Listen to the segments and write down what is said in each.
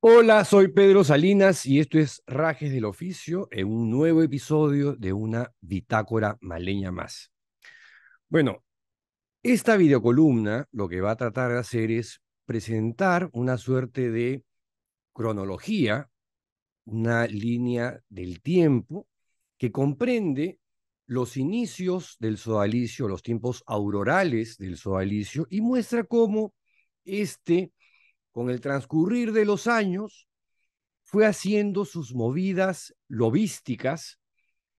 Hola, soy Pedro Salinas y esto es Rajes del Oficio en un nuevo episodio de una bitácora maleña más. Bueno, esta videocolumna lo que va a tratar de hacer es presentar una suerte de cronología, una línea del tiempo que comprende los inicios del sodalicio, los tiempos aurorales del sodalicio y muestra cómo este, con el transcurrir de los años, fue haciendo sus movidas lobísticas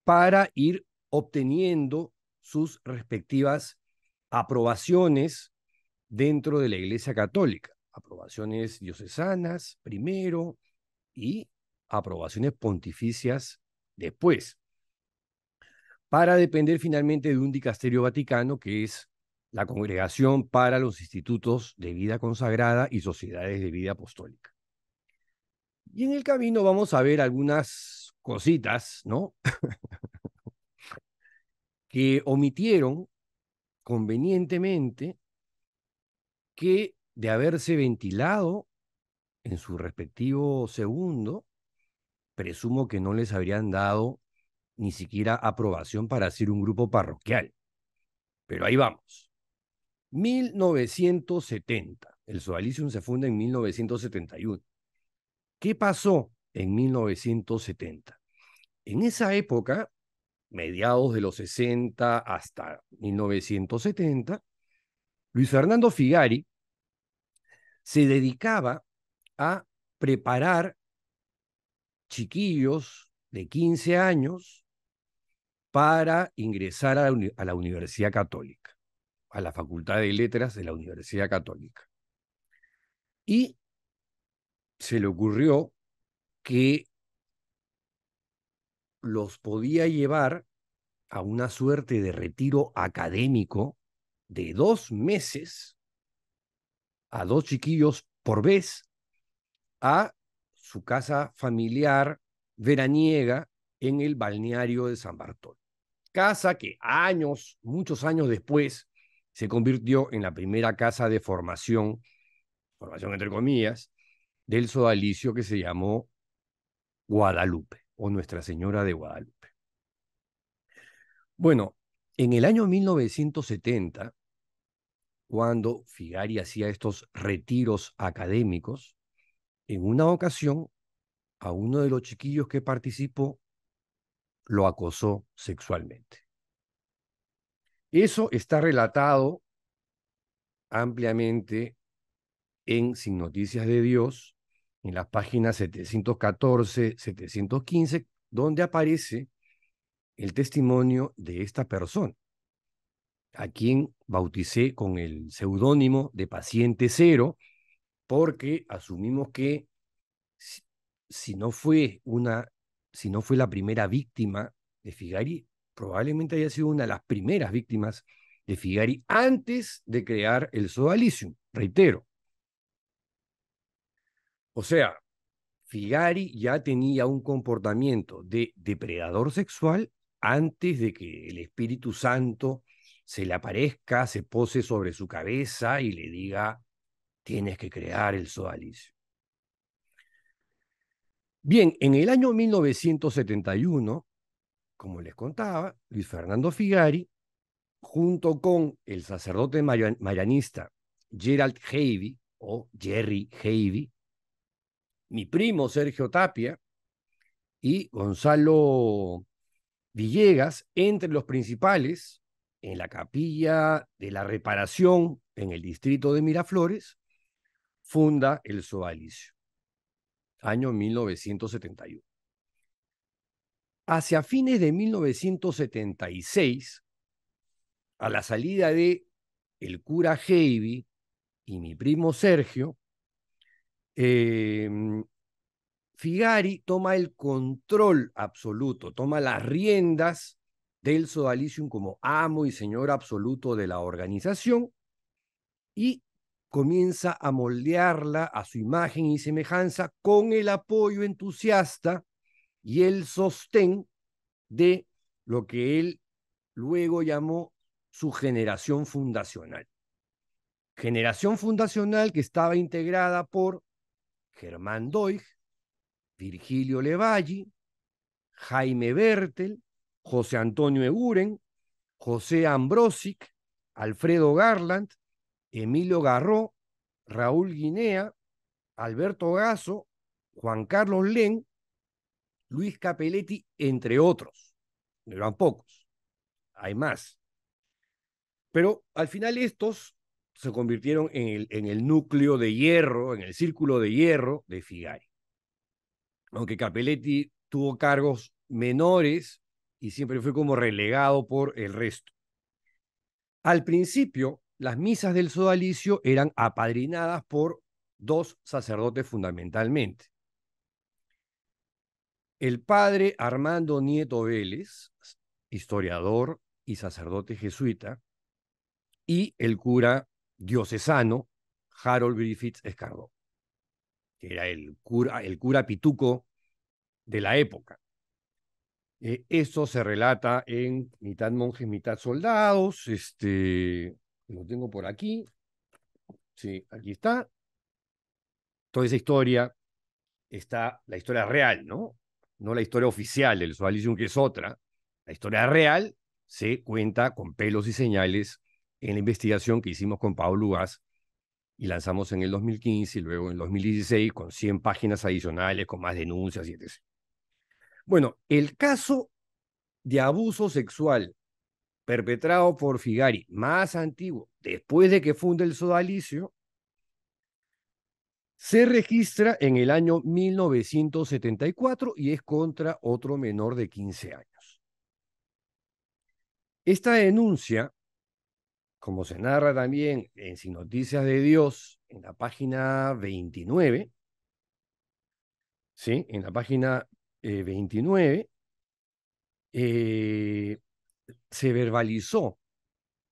para ir obteniendo sus respectivas aprobaciones dentro de la Iglesia Católica, aprobaciones diocesanas primero y aprobaciones pontificias después, para depender finalmente de un dicasterio vaticano que es la Congregación para los Institutos de Vida Consagrada y Sociedades de Vida Apostólica. Y en el camino vamos a ver algunas cositas, ¿no? Que omitieron convenientemente que de haberse ventilado en su respectivo segundo, presumo que no les habrían dado ni siquiera aprobación para hacer un grupo parroquial. Pero ahí vamos. 1970. El Sodalicium se funda en 1971. ¿Qué pasó en 1970? En esa época, mediados de los 60 hasta 1970, Luis Fernando Figari se dedicaba a preparar chiquillos de 15 años para ingresar a la Universidad Católica, a la Facultad de Letras de la Universidad Católica. Y se le ocurrió que los podía llevar a una suerte de retiro académico de 2 meses a dos chiquillos por vez a su casa familiar veraniega en el balneario de San Bartolo. Casa que años, muchos años después, se convirtió en la primera casa de formación entre comillas, del sodalicio que se llamó Guadalupe o Nuestra Señora de Guadalupe. Bueno, en el año 1970, cuando Figari hacía estos retiros académicos, en una ocasión a uno de los chiquillos que participó lo acosó sexualmente. Eso está relatado ampliamente en Sin Noticias de Dios, en las páginas 714, 715, donde aparece el testimonio de esta persona, a quien bauticé con el seudónimo de Paciente Cero, porque asumimos que si, si no fue si no fue la primera víctima de Figari, probablemente haya sido una de las primeras víctimas de Figari antes de crear el sodalicium, reitero. O sea, Figari ya tenía un comportamiento de depredador sexual antes de que el Espíritu Santo se le aparezca, se pose sobre su cabeza y le diga, tienes que crear el sodalicio. Bien, en el año 1971, como les contaba, Luis Fernando Figari, junto con el sacerdote marianista Gerald Havey, o Jerry Havey, mi primo Sergio Tapia y Gonzalo Villegas, entre los principales, en la capilla de la Reparación en el distrito de Miraflores, funda el Sodalicio, año 1971. Hacia fines de 1976, a la salida de el cura Havey y mi primo Sergio, eh, Figari toma el control absoluto, toma las riendas del Sodalicium como amo y señor absoluto de la organización y comienza a moldearla a su imagen y semejanza con el apoyo entusiasta y el sostén de lo que él luego llamó su generación fundacional. Generación fundacional que estaba integrada por Germán Doig, Virgilio Levalli, Jaime Bertel, José Antonio Eguren, José Ambrosic, Alfredo Garland, Emilio Garró, Raúl Guinea, Alberto Gasso, Juan Carlos Len, Luis Capelletti, entre otros. No eran pocos, hay más. Pero al final estos se convirtieron en el núcleo de hierro, en el círculo de hierro de Figari. Aunque Capelletti tuvo cargos menores y siempre fue como relegado por el resto. Al principio, las misas del sodalicio eran apadrinadas por dos sacerdotes fundamentalmente. El padre Armando Nieto Vélez, historiador y sacerdote jesuita, y el cura diocesano Harold Griffiths Escardó, que era el cura pituco de la época. Eso se relata en Mitad monjes, mitad soldados. Lo tengo por aquí. Sí, aquí está. Toda esa historia está la historia real, ¿no? No la historia oficial del Sodalicium, que es otra. La historia real se cuenta con pelos y señales en la investigación que hicimos con Pablo Ugaz y lanzamos en el 2015 y luego en el 2016 con 100 páginas adicionales, con más denuncias y etc. Bueno, el caso de abuso sexual perpetrado por Figari, más antiguo, después de que funde el sodalicio, se registra en el año 1974 y es contra otro menor de 15 años. Esta denuncia, como se narra también en Sin Noticias de Dios, en la página 29, ¿sí? En la página 29, se verbalizó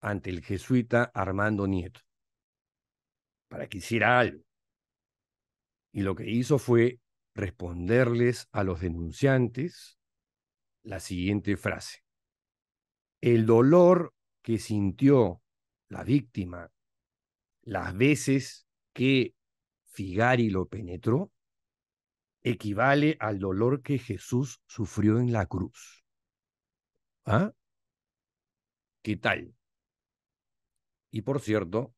ante el jesuita Armando Nieto para que hiciera algo. Y lo que hizo fue responderles a los denunciantes la siguiente frase: el dolor que sintió la víctima las veces que Figari lo penetró equivale al dolor que Jesús sufrió en la cruz. ¿Ah? ¿Qué tal? Y por cierto,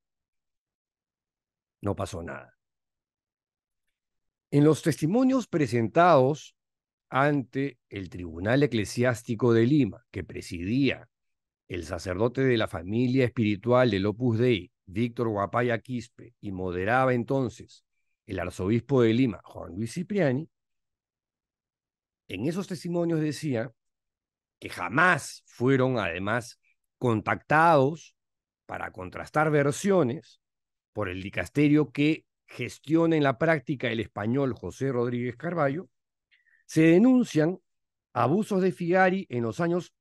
no pasó nada. En los testimonios presentados ante el Tribunal Eclesiástico de Lima, que presidía el sacerdote de la familia espiritual del Opus Dei, Víctor Guapaya Quispe, y moderaba entonces el arzobispo de Lima, Juan Luis Cipriani, en esos testimonios decía que jamás fueron además contactados para contrastar versiones por el dicasterio que gestiona en la práctica el español José Rodríguez Carballo. Se denuncian abusos de Figari en los años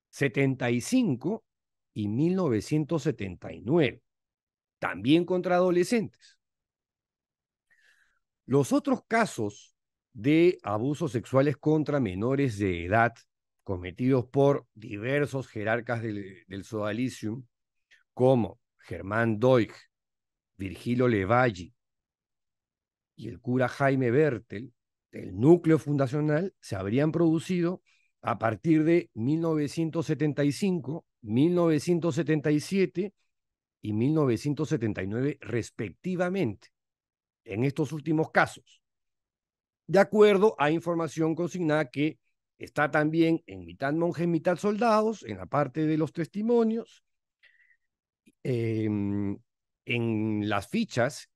75 y 1979, también contra adolescentes. Los otros casos de abusos sexuales contra menores de edad cometidos por diversos jerarcas del sodalicium, como Germán Doig, Virgilio Levalli y el cura Jaime Bertel, del núcleo fundacional, se habrían producido a partir de 1975, 1977 y 1979 respectivamente, en estos últimos casos, de acuerdo a información consignada que está también en Mitad monjes, mitad soldados, en la parte de los testimonios, en las fichas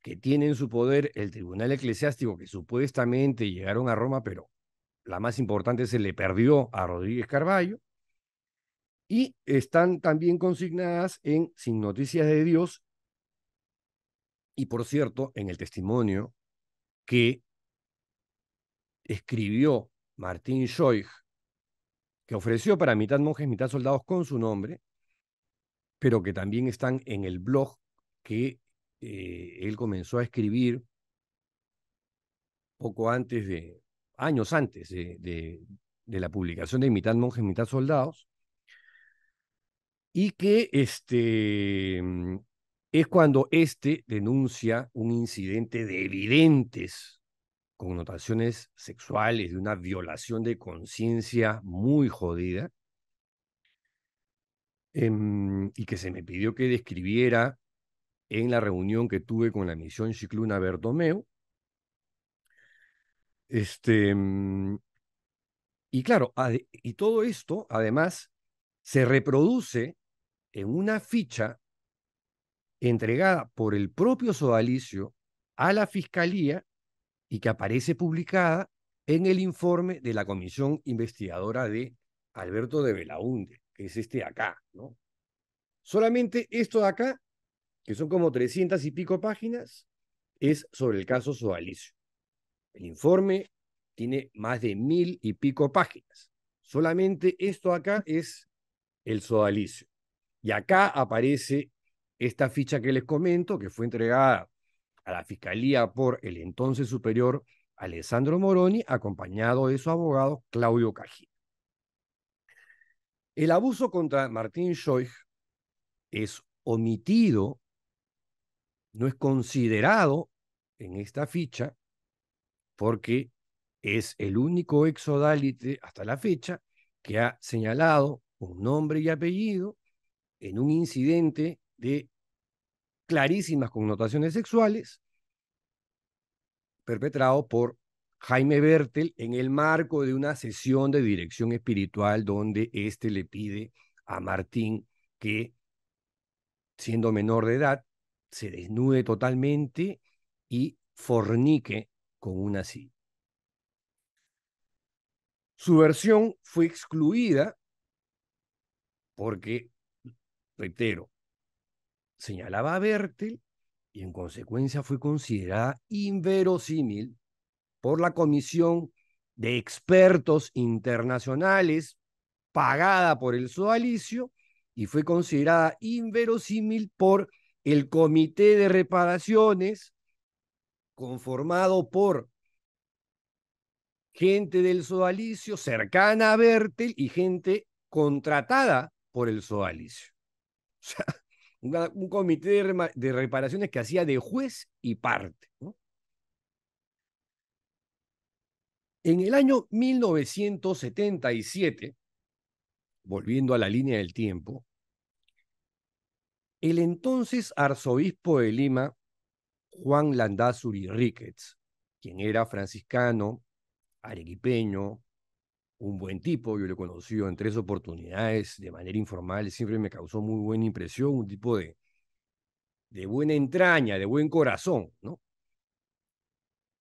que tiene en su poder el Tribunal Eclesiástico, que supuestamente llegaron a Roma, pero la más importante se le perdió a Rodríguez Carballo, y están también consignadas en Sin Noticias de Dios, y por cierto, en el testimonio que escribió Martín Schoig, que ofreció para Mitad monjes, mitad soldados con su nombre, pero que también están en el blog que él comenzó a escribir poco antes años antes de la publicación de Mitad monjes, mitad soldados, y que es cuando éste denuncia un incidente de evidentes connotaciones sexuales, de una violación de conciencia muy jodida, y que se me pidió que describiera en la reunión que tuve con la misión Cicluna Bertomeu. Este, y claro, y todo esto, además, se reproduce en una ficha entregada por el propio Sodalicio a la Fiscalía y que aparece publicada en el informe de la comisión investigadora de Alberto de Belaúnde, que es este de acá, ¿no? Solamente esto de acá, que son como 300 y pico páginas, es sobre el caso Sodalicio. El informe tiene más de 1000 y pico páginas. Solamente esto acá es el Sodalicio. Y acá aparece esta ficha que les comento, que fue entregada a la Fiscalía por el entonces superior Alessandro Moroni, acompañado de su abogado Claudio Cají. El abuso contra Martín Schoich es omitido, no es considerado en esta ficha, porque es el único exodálite hasta la fecha que ha señalado con nombre y apellido en un incidente de clarísimas connotaciones sexuales perpetrado por Jaime Bertel en el marco de una sesión de dirección espiritual donde éste le pide a Martín que, siendo menor de edad, se desnude totalmente y fornique con una silla. Su versión fue excluida porque, reitero, señalaba a Bertel y en consecuencia fue considerada inverosímil por la Comisión de Expertos Internacionales pagada por el sodalicio y fue considerada inverosímil por el Comité de Reparaciones conformado por gente del sodalicio cercana a Bertel y gente contratada por el sodalicio. O sea, un comité de reparaciones que hacía de juez y parte, ¿no? En el año 1977, volviendo a la línea del tiempo, el entonces arzobispo de Lima, Juan Landázuri Ricketts, quien era franciscano, arequipeño, un buen tipo, yo lo he conocido en 3 oportunidades de manera informal, siempre me causó muy buena impresión, un tipo de buena entraña, de buen corazón, ¿no?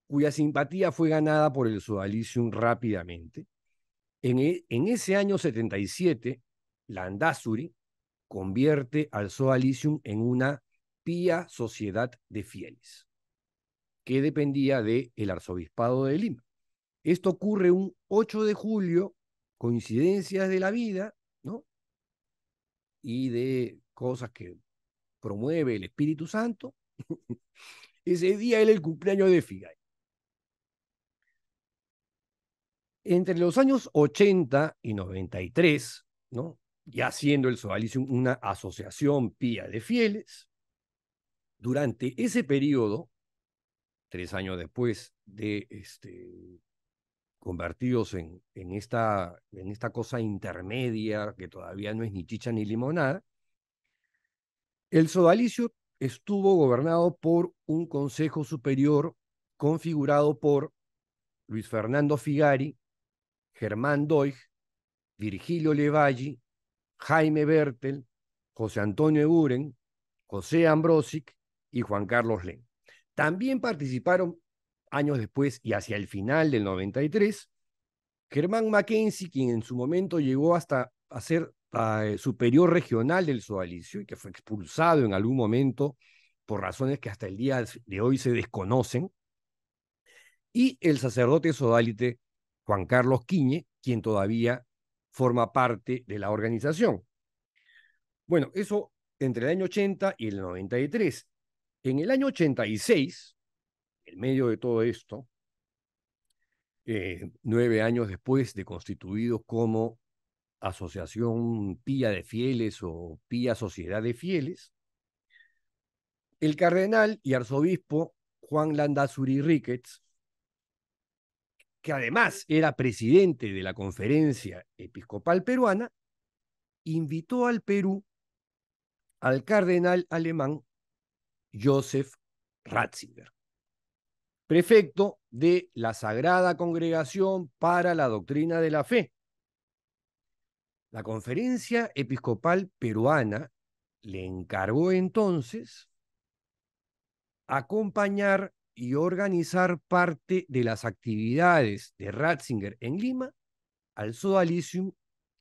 Cuya simpatía fue ganada por el sodalicium rápidamente. En ese año 77, Landázuri convierte al sodalicium en una pía sociedad de fieles, que dependía del arzobispado de Lima. Esto ocurre un 8 de julio, coincidencias de la vida, ¿no? Y de cosas que promueve el Espíritu Santo. Ese día era el cumpleaños de Figay. Entre los años 80 y 93, ¿no? Ya siendo el Sodalicium una asociación pía de fieles, durante ese periodo, 3 años después de convertidos en esta cosa intermedia que todavía no es ni chicha ni limonada, el sodalicio estuvo gobernado por un consejo superior configurado por Luis Fernando Figari, Germán Doig, Virgilio Levalli, Jaime Bertel, José Antonio Eguren, José Ambrosic y Juan Carlos Len. También participaron años después y hacia el final del 93, Germán Mackenzie, quien en su momento llegó hasta a ser superior regional del sodalicio y que fue expulsado en algún momento por razones que hasta el día de hoy se desconocen, y el sacerdote sodalite Juan Carlos Quiñe, quien todavía forma parte de la organización. Bueno, eso entre el año 80 y el 93. En el año 86, en medio de todo esto, 9 años después de constituidos como Asociación Pía de Fieles o Pía Sociedad de Fieles, El cardenal y arzobispo Juan Landázuri Ricketts, que además era presidente de la Conferencia Episcopal Peruana, invitó al Perú al cardenal alemán Joseph Ratzinger, prefecto de la Sagrada Congregación para la Doctrina de la Fe. La Conferencia Episcopal Peruana le encargó entonces acompañar y organizar parte de las actividades de Ratzinger en Lima al Sodalicium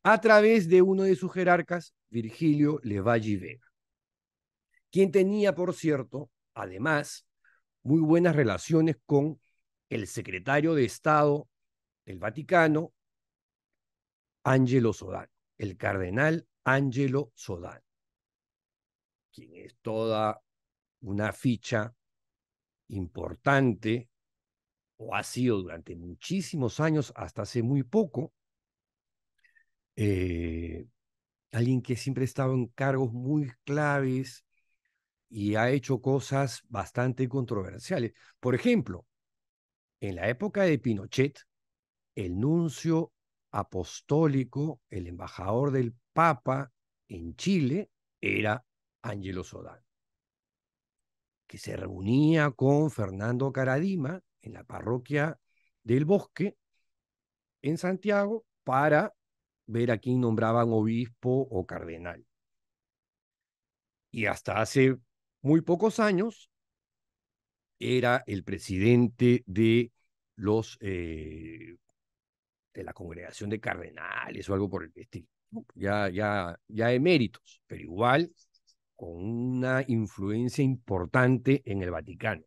a través de uno de sus jerarcas, Virgilio Levalli Vega, quien tenía, por cierto, además, muy buenas relaciones con el secretario de Estado del Vaticano, Angelo Sodano, el cardenal Angelo Sodano, quien es toda una ficha importante, o ha sido durante muchísimos años, hasta hace muy poco, alguien que siempre ha estado en cargos muy claves y ha hecho cosas bastante controversiales. Por ejemplo, en la época de Pinochet, el nuncio apostólico, el embajador del Papa en Chile, era Angelo Sodano, que se reunía con Fernando Caradima en la parroquia del Bosque, en Santiago, para ver a quién nombraban obispo o cardenal. Y hasta hace muy pocos años era el presidente de los de la congregación de cardenales o algo por el estilo. Ya eméritos, pero igual con una influencia importante en el Vaticano.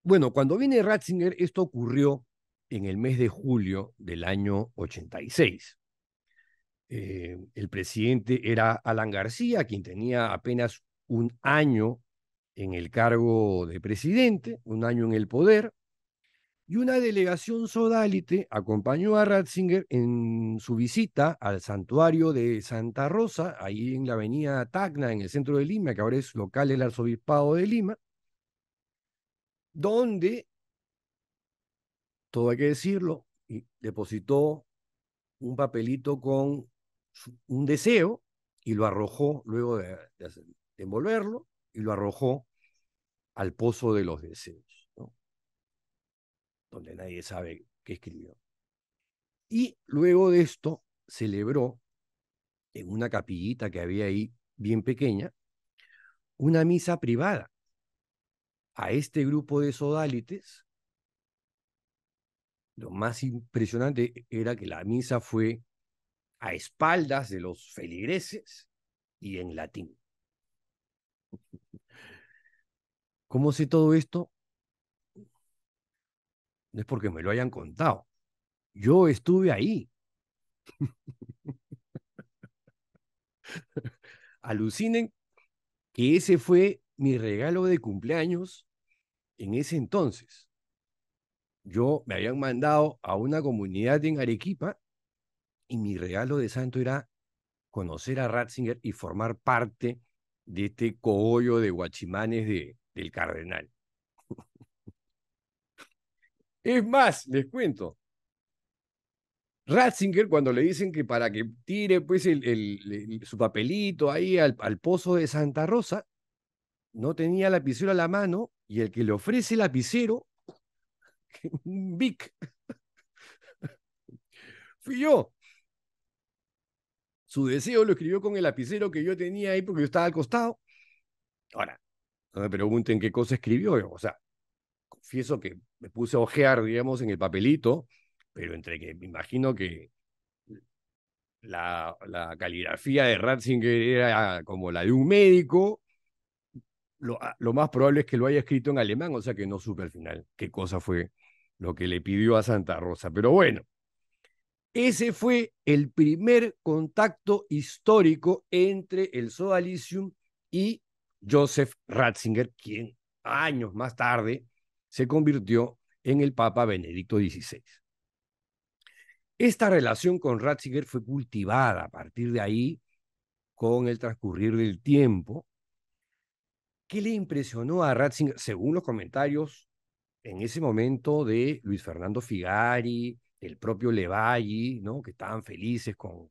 Bueno, cuando viene Ratzinger, esto ocurrió en el mes de julio del año 86. El presidente era Alan García, quien tenía apenas un año en el cargo de presidente, un año en el poder, y una delegación sodálite acompañó a Ratzinger en su visita al santuario de Santa Rosa, ahí en la avenida Tacna, en el centro de Lima, que ahora es local del arzobispado de Lima, donde, todo hay que decirlo, depositó un papelito con un deseo y lo arrojó, luego de envolverlo, y lo arrojó al pozo de los deseos, ¿no? Donde nadie sabe qué escribió. Y luego de esto celebró en una capillita que había ahí, bien pequeña, una misa privada a este grupo de sodalites. Lo más impresionante era que la misa fue a espaldas de los feligreses y en latín. ¿Cómo sé todo esto? No es porque me lo hayan contado. Yo estuve ahí. Alucinen que ese fue mi regalo de cumpleaños en ese entonces. Yo me habían mandado a una comunidad en Arequipa y mi regalo de santo era conocer a Ratzinger y formar parte de este cogollo de guachimanes del cardenal. Es más, les cuento, Ratzinger, cuando le dicen que para que tire pues su papelito ahí al pozo de Santa Rosa, no tenía lapicero a la mano y el que le ofrece lapicero, un Bic, fui yo. Su deseo lo escribió con el lapicero que yo tenía ahí porque yo estaba al costado. Ahora, no me pregunten qué cosa escribió, o sea, confieso que me puse a ojear, digamos, en el papelito, pero entre que me imagino que la caligrafía de Ratzinger era como la de un médico, lo más probable es que lo haya escrito en alemán, o sea que no supe al final qué cosa fue lo que le pidió a Santa Rosa. Pero bueno, ese fue el primer contacto histórico entre el Sodalicium y Joseph Ratzinger, quien años más tarde se convirtió en el Papa Benedicto XVI. Esta relación con Ratzinger fue cultivada a partir de ahí con el transcurrir del tiempo. ¿Qué le impresionó a Ratzinger, según los comentarios en ese momento de Luis Fernando Figari, el propio Levalli, ¿no? Que estaban felices con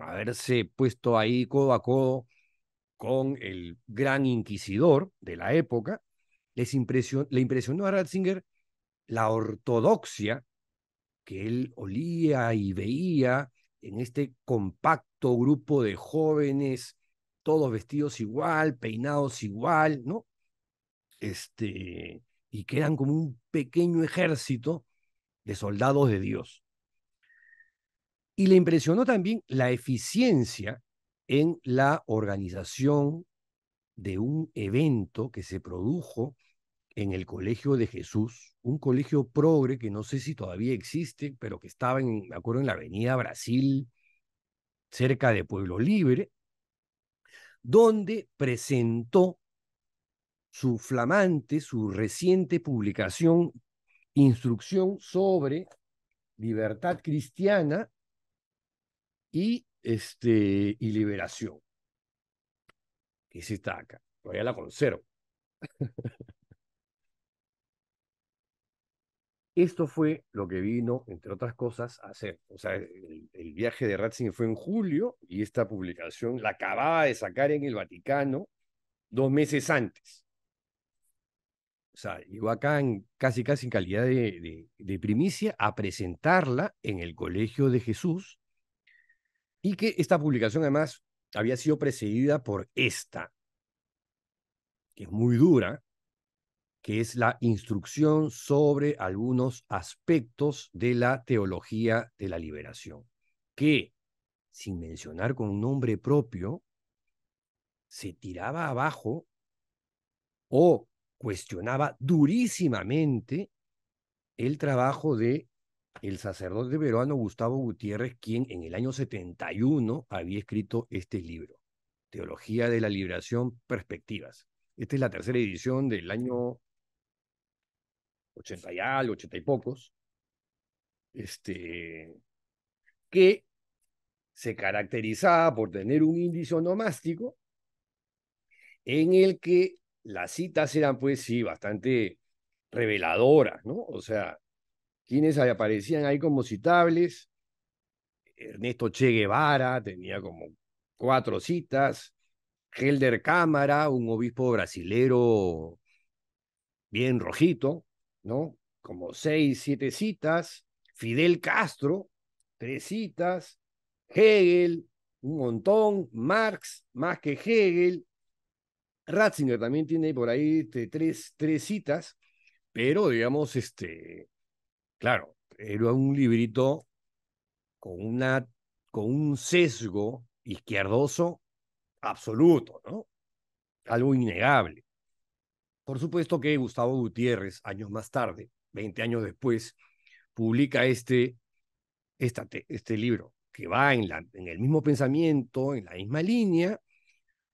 haberse puesto ahí codo a codo con el gran inquisidor de la época? Le impresionó a Ratzinger la ortodoxia que él olía y veía en este compacto grupo de jóvenes, todos vestidos igual, peinados igual, ¿no? Y que eran como un pequeño ejército de soldados de Dios. Y le impresionó también la eficiencia en la organización de un evento que se produjo en el Colegio de Jesús, un colegio progre que no sé si todavía existe, pero que estaba, me acuerdo, en la Avenida Brasil, cerca de Pueblo Libre, donde presentó su flamante, su reciente publicación, Instrucción sobre Libertad Cristiana y Liberación, que sí está acá, todavía la conservo. Esto fue lo que vino, entre otras cosas, a hacer. O sea, el viaje de Ratzinger fue en julio y esta publicación la acababa de sacar en el Vaticano 2 meses antes. O sea, llegó acá casi en calidad de primicia a presentarla en el Colegio de Jesús y que esta publicación además había sido precedida por esta, que es muy dura, que es la instrucción sobre algunos aspectos de la teología de la liberación, que, sin mencionar con un nombre propio, se tiraba abajo o cuestionaba durísimamente el trabajo de el sacerdote peruano Gustavo Gutiérrez, quien en el año 71 había escrito este libro, Teología de la Liberación, Perspectivas. Esta es la tercera edición del año 80 y algo, 80 y pocos, que se caracterizaba por tener un índice onomástico en el que las citas eran, pues sí, bastante reveladoras, ¿no? O sea, quienes aparecían ahí como citables: Ernesto Che Guevara tenía como 4 citas, Helder Cámara, un obispo brasilero bien rojito, ¿no? Como 6, 7 citas, Fidel Castro, 3 citas, Hegel, un montón, Marx, más que Hegel, Ratzinger también tiene por ahí tres citas, pero digamos, claro, era un librito con, una, con un sesgo izquierdoso absoluto, ¿no? Algo innegable. Por supuesto que Gustavo Gutiérrez, años más tarde, 20 años después, publica este libro, que va en el mismo pensamiento, en la misma línea,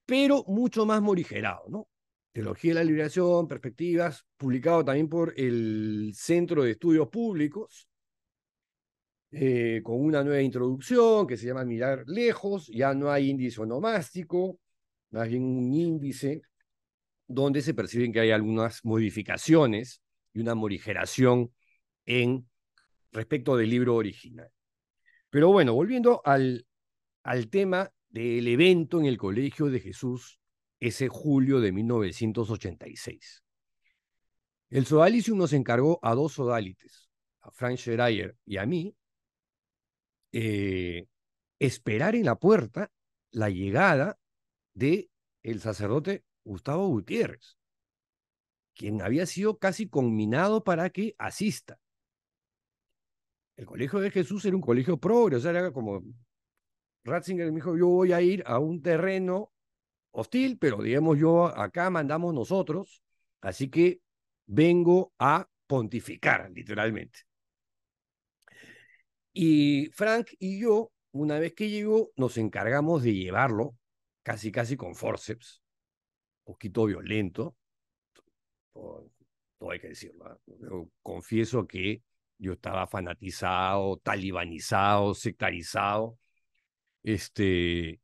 pero mucho más morigerado, ¿no? Teología de la Liberación, Perspectivas, publicado también por el Centro de Estudios Públicos, con una nueva introducción que se llama Mirar Lejos. Ya no hay índice onomástico, más bien un índice donde se perciben que hay algunas modificaciones y una morigeración en respecto del libro original. Pero bueno, volviendo al tema del evento en el Colegio de Jesús ese julio de 1986. El Sodalicium nos encargó a 2 sodalites, a Frank Schreier y a mí, eh, esperar en la puerta la llegada de el sacerdote Gustavo Gutiérrez, quien había sido casi conminado para que asista. El Colegio de Jesús era un colegio progre, o sea, era como Ratzinger me dijo: yo voy a ir a un terreno hostil, pero digamos yo acá mandamos nosotros, así que vengo a pontificar, literalmente. Y Frank y yo, una vez que llegó, nos encargamos de llevarlo, casi con forceps, un poquito violento, todo, todo hay que decirlo, ¿eh? Yo confieso que yo estaba fanatizado, talibanizado, sectarizado, este,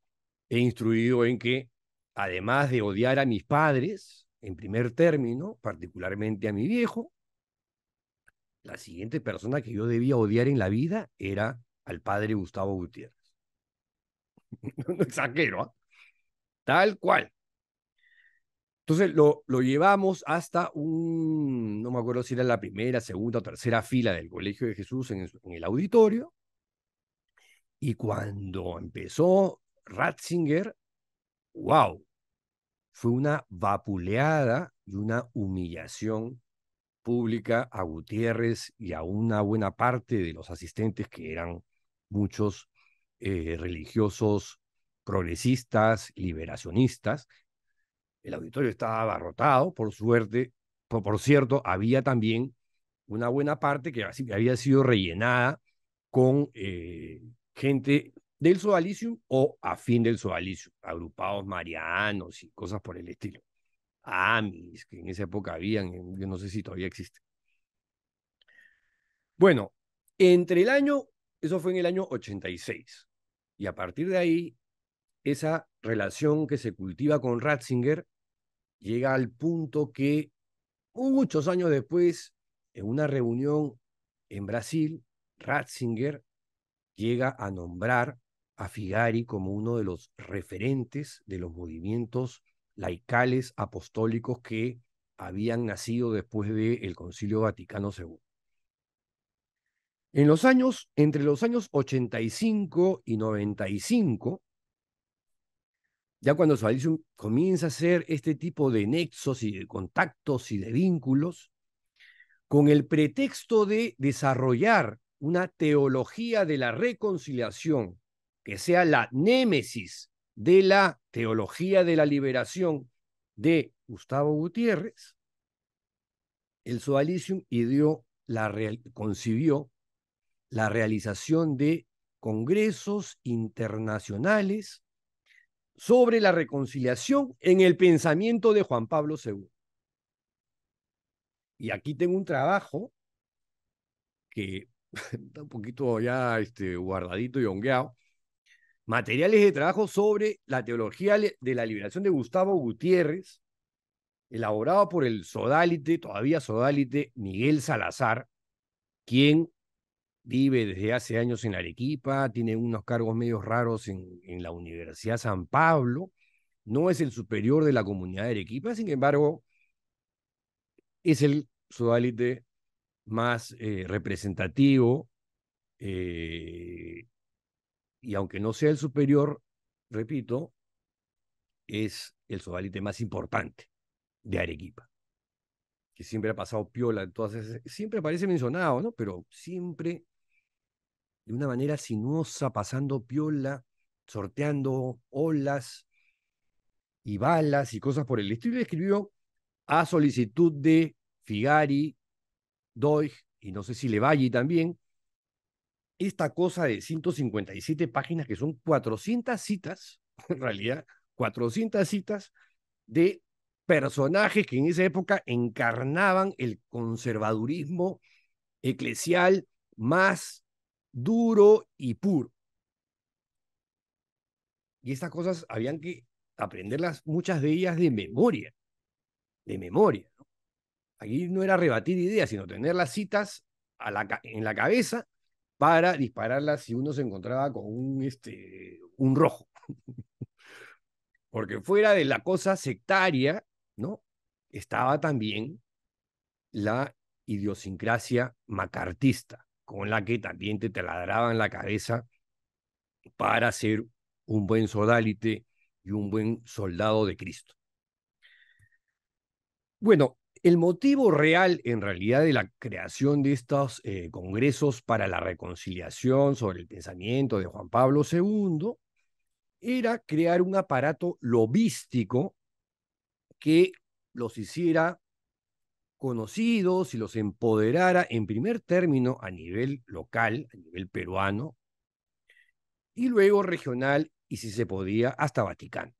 he instruido en que, además de odiar a mis padres, en primer término, particularmente a mi viejo, la siguiente persona que yo debía odiar en la vida era al padre Gustavo Gutiérrez. No exagero, ¿eh? Tal cual. Entonces lo llevamos hasta no me acuerdo si era la primera, segunda o tercera fila del Colegio de Jesús en el auditorio. Y cuando empezó Ratzinger, wow, fue una vapuleada y una humillación pública a Gutiérrez y a una buena parte de los asistentes, que eran muchos religiosos progresistas, liberacionistas. El auditorio estaba abarrotado, por suerte. Por cierto, había también una buena parte que había sido rellenada con gente del sodalicium o afín del sodalicium, agrupados marianos y cosas por el estilo. AMIS, que en esa época habían, yo no sé si todavía existe. Bueno, eso fue en el año 86, y a partir de ahí, esa relación que se cultiva con Ratzinger llega al punto que muchos años después, en una reunión en Brasil, Ratzinger llega a nombrar a Figari como uno de los referentes de los movimientos laicales apostólicos que habían nacido después del Concilio Vaticano II. Entre los años 85 y 95, ya cuando Salesium comienza a hacer este tipo de nexos y de contactos y de vínculos, con el pretexto de desarrollar una teología de la reconciliación que sea la némesis de la teología de la liberación de Gustavo Gutiérrez, el Sodalicium concibió la realización de congresos internacionales sobre la reconciliación en el pensamiento de Juan Pablo II. Y aquí tengo un trabajo que está un poquito ya guardadito y hongueado, materiales de trabajo sobre la teología de la liberación de Gustavo Gutiérrez, elaborado por el sodálite, todavía sodálite, Miguel Salazar, quien vive desde hace años en Arequipa, tiene unos cargos medio raros en la Universidad San Pablo, no es el superior de la comunidad de Arequipa, sin embargo, es el sodálite más representativo, eh, y aunque no sea el superior, repito, es el sodalite más importante de Arequipa, que siempre ha pasado piola, entonces siempre aparece mencionado, ¿no? Pero siempre de una manera sinuosa, pasando piola, sorteando olas y balas y cosas por el estilo. Y escribió a solicitud de Figari, Doig y no sé si Levalli también, esta cosa de 157 páginas, que son 400 citas, en realidad, 400 citas de personajes que en esa época encarnaban el conservadurismo eclesial más duro y puro. Y estas cosas habían que aprenderlas, muchas de ellas de memoria, de memoria, ¿no? Aquí no era rebatir ideas, sino tener las citas en la cabeza para dispararlas si uno se encontraba con un rojo. Porque fuera de la cosa sectaria, ¿no? Estaba también la idiosincrasia macartista, con la que también te taladraban la cabeza para ser un buen sodalite y un buen soldado de Cristo. Bueno, el motivo real, en realidad, de la creación de estos congresos para la reconciliación sobre el pensamiento de Juan Pablo II era crear un aparato lobístico que los hiciera conocidos y los empoderara en primer término a nivel local, a nivel peruano, y luego regional y, si se podía, hasta Vaticano.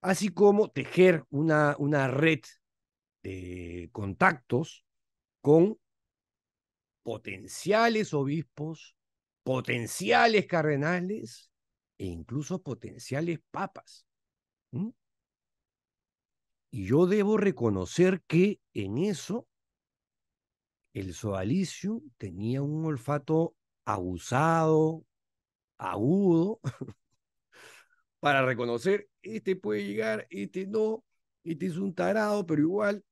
Así como tejer una red de contactos con potenciales obispos, potenciales cardenales e incluso potenciales papas. ¿Mm? Y yo debo reconocer que en eso el sodalicio tenía un olfato abusado, agudo, para reconocer, este puede llegar, este no, este es un tarado, pero igual.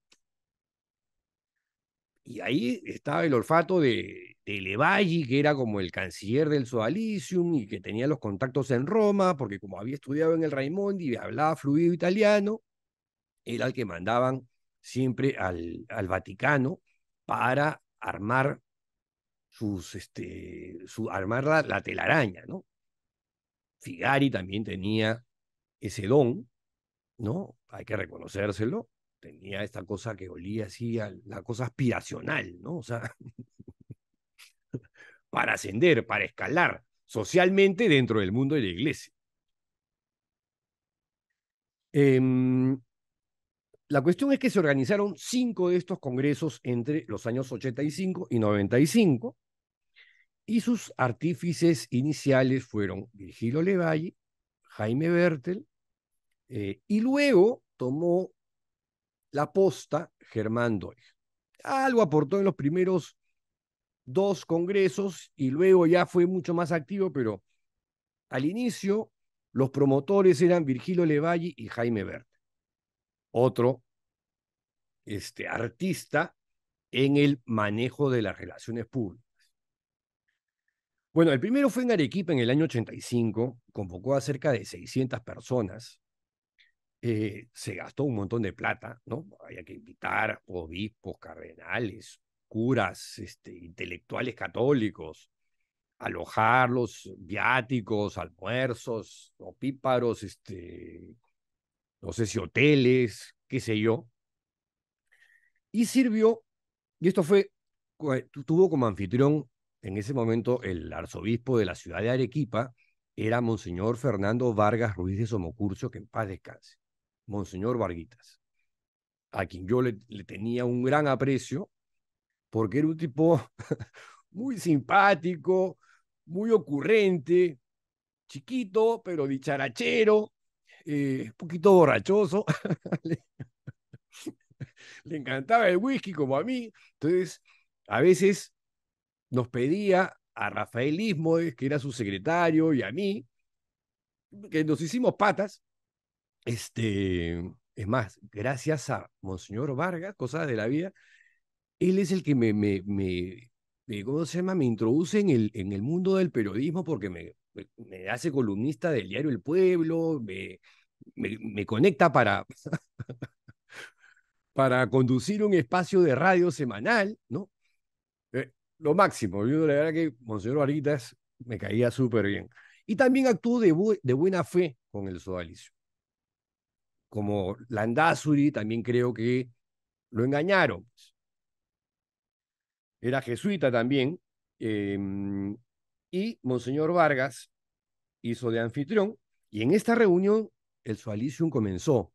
Y ahí estaba el olfato de Levalli, que era como el canciller del Sodalicium y que tenía los contactos en Roma, porque como había estudiado en el Raimondi y hablaba fluido italiano, era el que mandaban siempre al Vaticano para armar armar la telaraña, ¿no? Figari también tenía ese don, ¿no? Hay que reconocérselo. Tenía esta cosa que olía así a la cosa aspiracional, ¿no? O sea, para ascender, para escalar socialmente dentro del mundo de la iglesia. La cuestión es que se organizaron 5 de estos congresos entre los años 85 y 95, y sus artífices iniciales fueron Virgilio Levalli, Jaime Bertel, y luego tomó la posta Germán Doig. Algo aportó en los primeros 2 congresos y luego ya fue mucho más activo, pero al inicio los promotores eran Virgilio Levalli y Jaime Bertel, otro artista en el manejo de las relaciones públicas. Bueno, el primero fue en Arequipa en el año 85, convocó a cerca de 600 personas, se gastó un montón de plata, ¿no? Había que invitar obispos, cardenales, curas, intelectuales católicos, alojarlos, viáticos, almuerzos, opíparos, no sé si hoteles, qué sé yo, y sirvió, y esto tuvo como anfitrión en ese momento el arzobispo de la ciudad de Arequipa, era Monseñor Fernando Vargas Ruiz de Somocurcio, que en paz descanse, Monseñor Varguitas, a quien yo le tenía un gran aprecio, porque era un tipo muy simpático, muy ocurrente, chiquito, pero dicharachero, un poquito borrachoso. Le encantaba el whisky como a mí. Entonces, a veces nos pedía a Rafael Ismoes, que era su secretario, y a mí, que nos hicimos patas. Es más, gracias a Monseñor Vargas, cosas de la vida, él es el que ¿cómo se llama? Me introduce en el mundo del periodismo porque me hace columnista del diario El Pueblo, me conecta para conducir un espacio de radio semanal, ¿no? Lo máximo. Yo la verdad que Monseñor Varguitas me caía súper bien. Y también actuó de buena fe con el sodalicio. Como Landazuri, también creo que lo engañaron. Era jesuita también. eh, y Monseñor Vargas hizo de anfitrión. Y en esta reunión, el sodalicium comenzó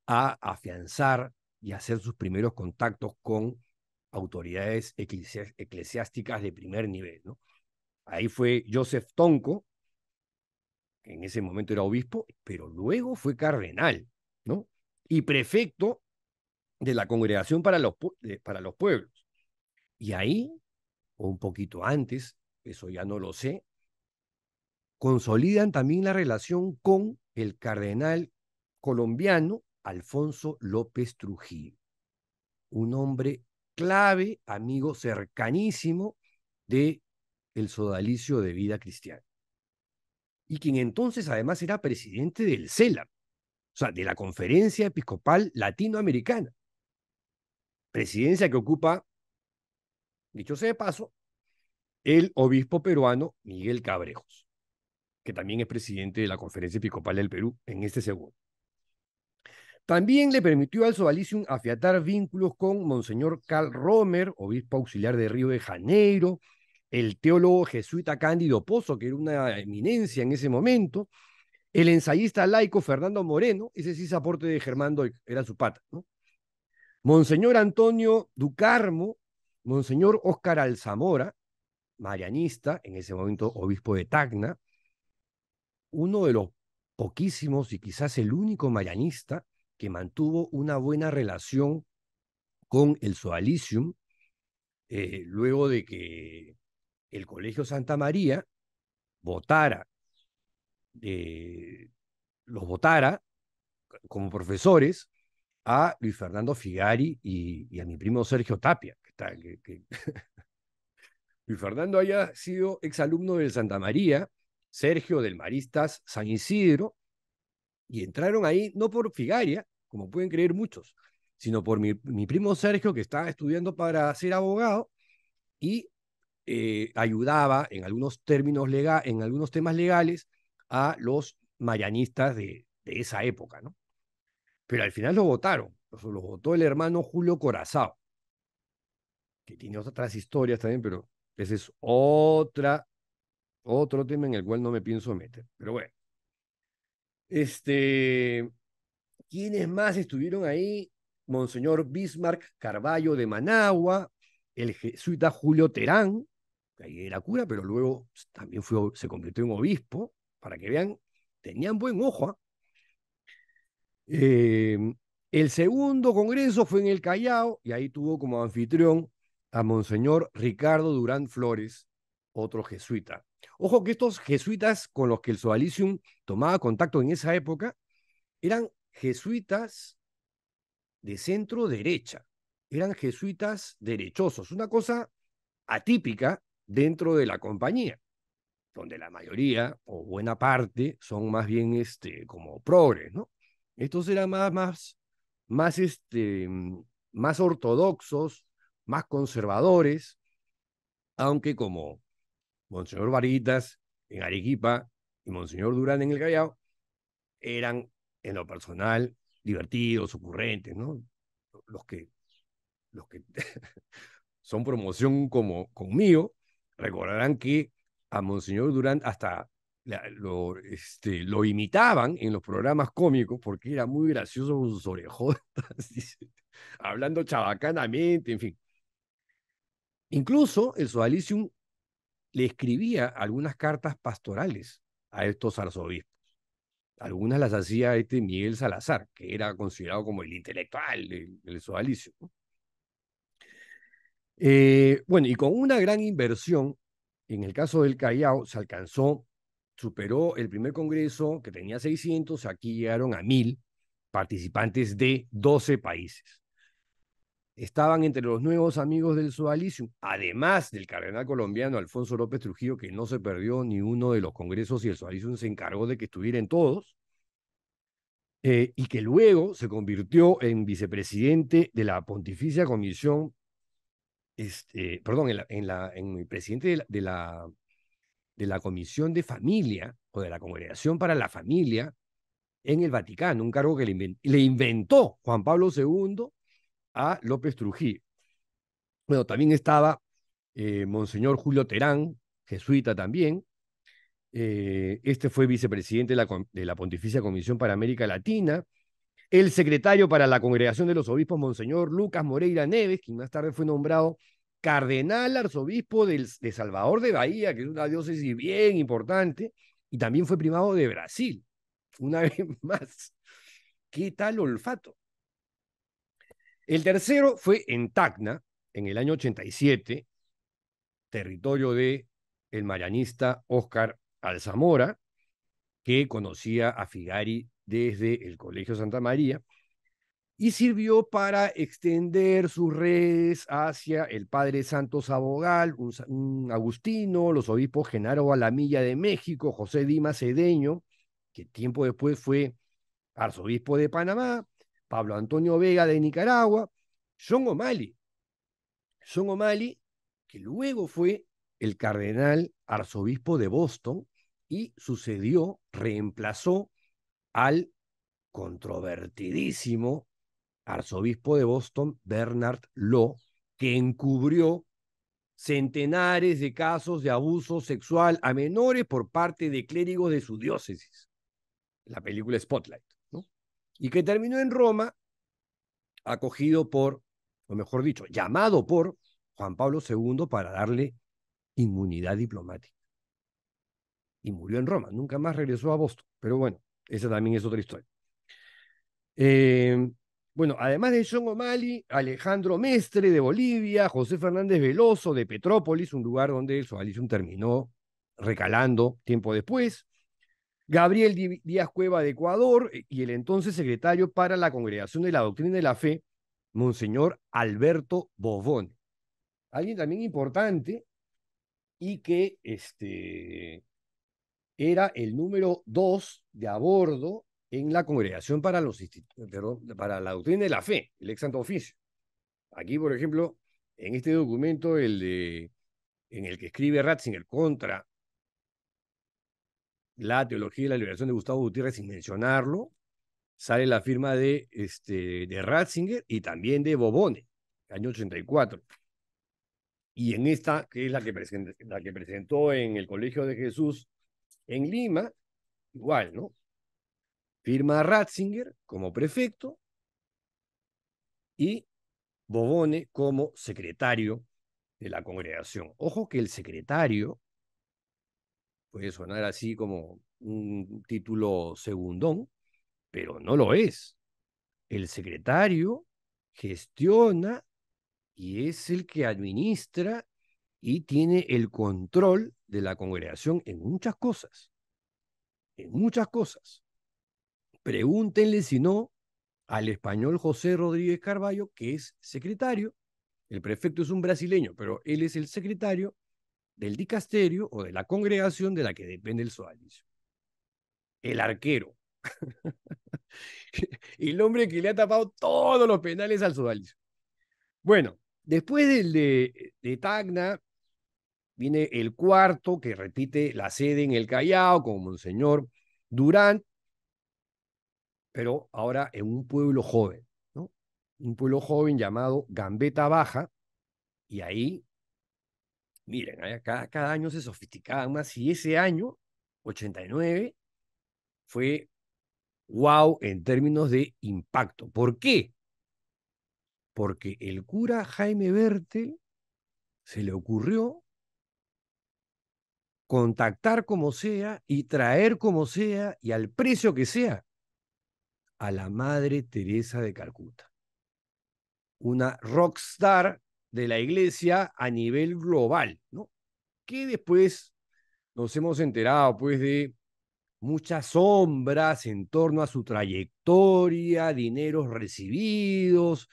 a afianzar y hacer sus primeros contactos con autoridades eclesiásticas de primer nivel, ¿no? Ahí fue Joseph Tonco, que en ese momento era obispo, pero luego fue cardenal, ¿no? Y prefecto de la Congregación para los Pueblos. Y ahí, o un poquito antes, eso ya no lo sé, consolidan también la relación con el cardenal colombiano Alfonso López Trujillo, un hombre clave, amigo cercanísimo de el sodalicio de vida cristiana. Y quien entonces además era presidente del CELAM, o sea, de la Conferencia Episcopal Latinoamericana, presidencia que ocupa, dicho sea de paso, el obispo peruano Miguel Cabrejos, que también es presidente de la Conferencia Episcopal del Perú en este segundo. También le permitió al Sodalicium afiatar vínculos con Monseñor Karl Romer, obispo auxiliar de Río de Janeiro, el teólogo jesuita Cándido Pozo, que era una eminencia en ese momento, el ensayista laico Fernando Moreno, ese sí es aporte de Germán Doig, era su pata, ¿no? Monseñor Antonio Ducarmo, Monseñor Óscar Alzamora, marianista, en ese momento obispo de Tacna, uno de los poquísimos y quizás el único marianista que mantuvo una buena relación con el Sodalicium, luego de que el Colegio Santa María votara, los votara como profesores a Luis Fernando Figari y a mi primo Sergio Tapia. Luis Fernando haya sido exalumno del Santa María, Sergio del Maristas San Isidro, y entraron ahí no por Figaria, como pueden creer muchos, sino por mi primo Sergio, que estaba estudiando para ser abogado y ayudaba en algunos términos en algunos temas legales a los marianistas de esa época, ¿no? Pero al final lo votaron, los votó el hermano Julio Corazao, que tiene otras historias también, pero ese es otro tema en el cual no me pienso meter. Pero bueno, este, ¿quiénes más estuvieron ahí? Monseñor Bismarck Carballo de Managua, el jesuita Julio Terán, que ahí era cura, pero luego también se convirtió en obispo, para que vean, tenían buen ojo. ¿Ah? Eh, el segundo congreso fue en el Callao y ahí tuvo como anfitrión a Monseñor Ricardo Durán Flores, otro jesuita. Ojo que estos jesuitas con los que el Sodalicium tomaba contacto en esa época eran jesuitas de centro derecha, eran jesuitas derechosos, una cosa atípica dentro de la compañía, donde la mayoría o buena parte son más bien como progres, ¿no? Estos eran más ortodoxos, más conservadores, aunque como Monseñor Varguitas en Arequipa y Monseñor Durán en el Callao, eran en lo personal divertidos, ocurrentes, ¿no? Los que, los que son promoción como conmigo, recordarán que a Monseñor Durán hasta lo imitaban en los programas cómicos porque era muy gracioso con sus orejotas, hablando chabacanamente, en fin. Incluso el Sodalicium le escribía algunas cartas pastorales a estos arzobispos. Algunas las hacía Miguel Salazar, que era considerado como el intelectual del Sodalicio, ¿no? Bueno, y con una gran inversión, en el caso del Callao, superó el primer congreso que tenía 600, aquí llegaron a 1000 participantes de 12 países. Estaban entre los nuevos amigos del Sodalicium, además del cardenal colombiano Alfonso López Trujillo, que no se perdió ni uno de los congresos y el Sodalicium se encargó de que estuvieran todos, y que luego se convirtió en vicepresidente de la Pontificia Comisión, perdón, en el presidente de la Comisión de Familia o de la Congregación para la Familia en el Vaticano, un cargo que le inventó Juan Pablo II a López Trujillo. Bueno, también estaba Monseñor Julio Terán, jesuita también. Este fue vicepresidente de la Pontificia Comisión para América Latina. El secretario para la Congregación de los Obispos, Monseñor Lucas Moreira Neves, quien más tarde fue nombrado cardenal arzobispo de Salvador de Bahía, que es una diócesis bien importante, y también fue primado de Brasil, una vez más. ¿Qué tal olfato? El tercero fue en Tacna, en el año 87, territorio de el marianista Óscar Alzamora, que conocía a Figari desde el Colegio Santa María, y sirvió para extender sus redes hacia el padre Santos Abogal, un agustino, los obispos Genaro Alamilla de México, José Dimas Cedeño, que tiempo después fue arzobispo de Panamá, Pablo Antonio Vega de Nicaragua, John O'Malley, que luego fue el cardenal arzobispo de Boston y reemplazó al controvertidísimo arzobispo de Boston, Bernard Law, que encubrió centenares de casos de abuso sexual a menores por parte de clérigos de su diócesis, la película Spotlight, ¿no? Y que terminó en Roma, acogido por, o mejor dicho, llamado por Juan Pablo II para darle inmunidad diplomática. y murió en Roma. Nunca más regresó a Boston. Pero bueno, esa también es otra historia. Eh, bueno, además de John O'Malley, Alejandro Mestre de Bolivia, José Fernández Veloso de Petrópolis, un lugar donde el Sodalicium terminó recalando tiempo después, Gabriel Díaz Cueva de Ecuador y el entonces secretario para la Congregación de la Doctrina de la Fe, Monseñor Alberto Bovone. Alguien también importante y que era el número 2 de a bordo en la Congregación para, para la Doctrina de la Fe, el ex Santo Oficio. Aquí, por ejemplo, en este documento, en el que escribe Ratzinger contra la teología de la liberación de Gustavo Gutiérrez, sin mencionarlo, sale la firma de Ratzinger y también de Bobone, año 84. Y en esta, que es la que presentó en el Colegio de Jesús en Lima, igual, ¿no? Firma Ratzinger como prefecto y Bobone como secretario de la congregación. Ojo que el secretario puede sonar así como un título segundón, pero no lo es. El secretario gestiona y es el que administra y tiene el control de la congregación en muchas cosas, en muchas cosas. Pregúntenle si no al español José Rodríguez Carballo, que es secretario. El prefecto es un brasileño, pero él es el secretario del dicasterio o de la congregación de la que depende el sodalicio. El arquero. El hombre que le ha tapado todos los penales al sodalicio. Bueno, después de Tacna, viene el cuarto, que repite la sede en el Callao, con Monseñor Durán, pero ahora en un pueblo joven, ¿no? Un pueblo joven llamado Gambetta Baja, y ahí, miren, cada año se sofisticaba más, y ese año, 89, fue wow en términos de impacto. ¿Por qué? Porque el cura Jaime Bertel se le ocurrió contactar como sea y traer como sea y al precio que sea a la Madre Teresa de Calcuta, una rockstar de la iglesia a nivel global, ¿no? Que después nos hemos enterado, pues, de muchas sombras en torno a su trayectoria, dineros recibidos,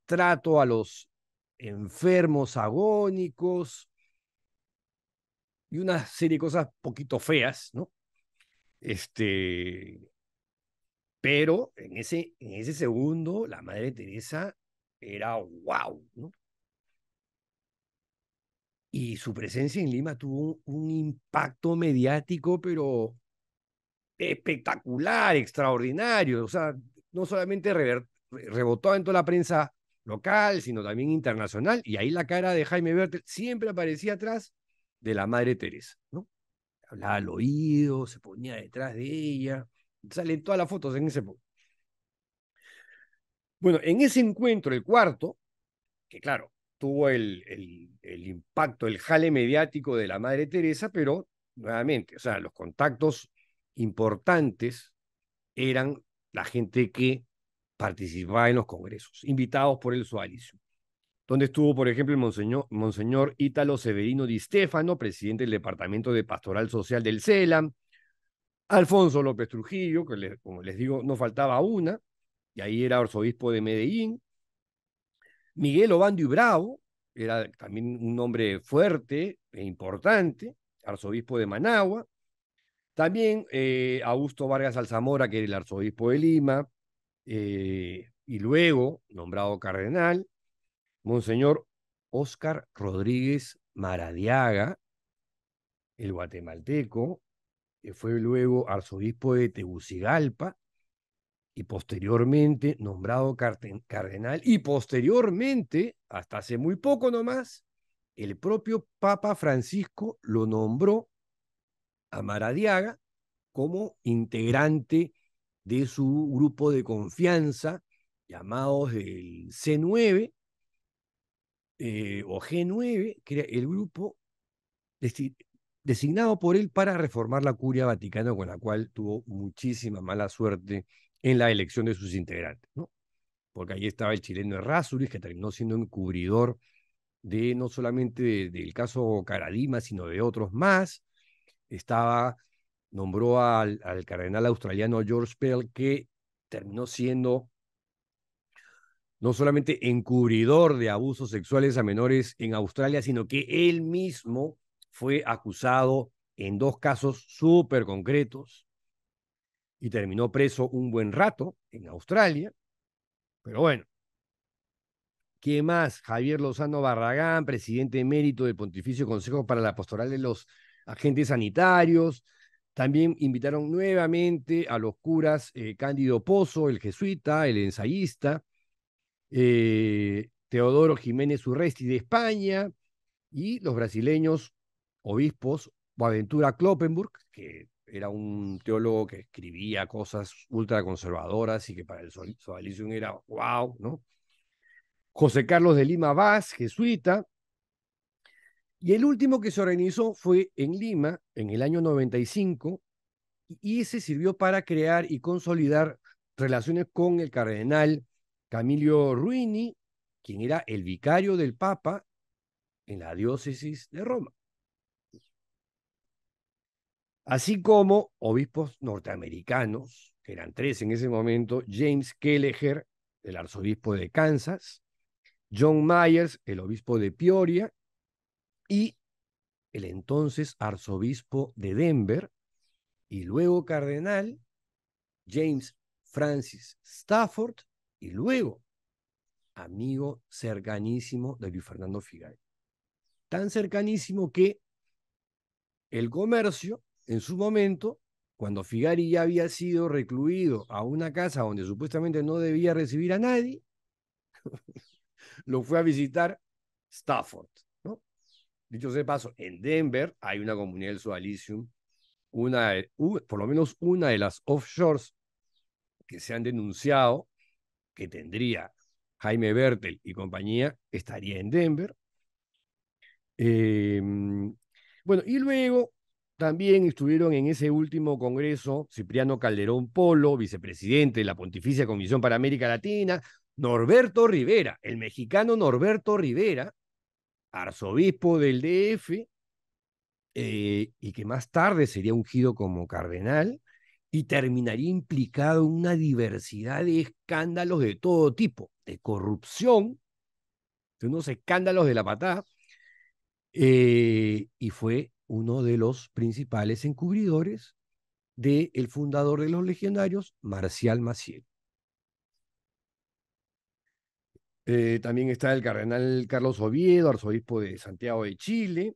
trato a los enfermos agónicos y una serie de cosas poquito feas, ¿no? Este, pero en ese segundo, la Madre Teresa era wow, ¿no? Y su presencia en Lima tuvo un impacto mediático, pero espectacular, extraordinario. O sea, no solamente rebotó en toda la prensa local, sino también internacional. Y ahí la cara de Jaime Bertel siempre aparecía atrás de la Madre Teresa, ¿no? Hablaba al oído, se ponía detrás de ella. Salen todas las fotos en ese. Bueno, en ese encuentro, el cuarto, que claro, tuvo el impacto, el jale mediático de la Madre Teresa, pero nuevamente, o sea, los contactos importantes eran la gente que participaba en los congresos, invitados por el Sodalicio, donde estuvo, por ejemplo, el Monseñor Ítalo Severino Di Stefano, presidente del Departamento de Pastoral Social del CELAM, Alfonso López Trujillo, que como les digo, no faltaba una, y ahí era arzobispo de Medellín, Miguel Obando y Bravo, era también un hombre fuerte e importante, arzobispo de Managua, también Augusto Vargas Alzamora, que era el arzobispo de Lima, y luego nombrado cardenal, Monseñor Óscar Rodríguez Maradiaga, el guatemalteco, que fue luego arzobispo de Tegucigalpa y posteriormente nombrado cardenal y posteriormente, hasta hace muy poco nomás, el propio Papa Francisco lo nombró a Maradiaga como integrante de su grupo de confianza llamados el C9 o G9, que era el grupo designado por él para reformar la curia vaticana, con la cual tuvo muchísima mala suerte en la elección de sus integrantes, ¿no? Porque ahí estaba el chileno Errázuriz, que terminó siendo un cubridor de no solamente del caso Caradima, sino de otros más. Nombró al cardenal australiano George Pell, que terminó siendo no solamente encubridor de abusos sexuales a menores en Australia, sino que él mismo fue acusado en dos casos súper concretos y terminó preso un buen rato en Australia. Pero bueno, ¿qué más? Javier Lozano Barragán, presidente emérito del Pontificio Consejo para la Pastoral de los Agentes Sanitarios. También invitaron nuevamente a los curas Cándido Pozo, el jesuita, el ensayista, Teodoro Jiménez Urresti de España, y los brasileños obispos Boaventura Kloppenburg, que era un teólogo que escribía cosas ultraconservadoras y que para el sodalicium era wow, ¿no? José Carlos de Lima Vaz, jesuita, y el último que se organizó fue en Lima en el año 95, y ese sirvió para crear y consolidar relaciones con el cardenal Camilio Ruini, quien era el vicario del Papa en la diócesis de Roma, así como obispos norteamericanos, que eran tres en ese momento: James Kelleher, el arzobispo de Kansas; John Myers, el obispo de Peoria; y el entonces arzobispo de Denver y luego cardenal, James Francis Stafford, y luego amigo cercanísimo de Luis Fernando Figari. Tan cercanísimo que el comercio, en su momento, cuando Figari ya había sido recluido a una casa donde supuestamente no debía recibir a nadie, lo fue a visitar Stafford, ¿no? Dicho sea de paso, en Denver hay una comunidad del Sodalicium, por lo menos una de las offshores que se han denunciado que tendría Jaime Bertel y compañía, estaría en Denver. Eh, bueno, y luego también estuvieron en ese último congreso Cipriano Calderón Polo, vicepresidente de la Pontificia Comisión para América Latina; Norberto Rivera, el mexicano Norberto Rivera, arzobispo del DF, y que más tarde sería ungido como cardenal y terminaría implicado en una diversidad de escándalos de todo tipo, de corrupción, de unos escándalos de la patada, y fue uno de los principales encubridores del fundador de los legionarios, Marcial Maciel. También está el cardenal Carlos Oviedo, arzobispo de Santiago de Chile;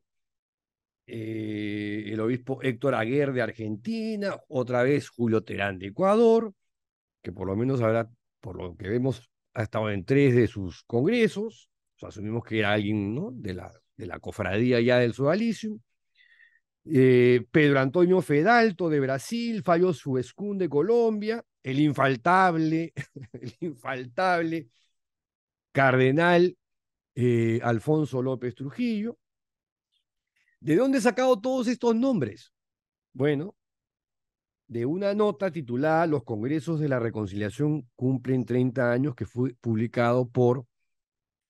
el obispo Héctor Aguer de Argentina; otra vez Julio Terán de Ecuador, que por lo menos habrá, por lo que vemos, ha estado en 3 de sus congresos. O sea, asumimos que era alguien, ¿no?, de la cofradía ya del Sodalicium. Pedro Antonio Fedalto de Brasil; Fabio Suescún de Colombia; el infaltable, el infaltable cardenal Alfonso López Trujillo. ¿De dónde he sacado todos estos nombres? Bueno, de una nota titulada Los Congresos de la Reconciliación cumplen 30 años, que fue publicado por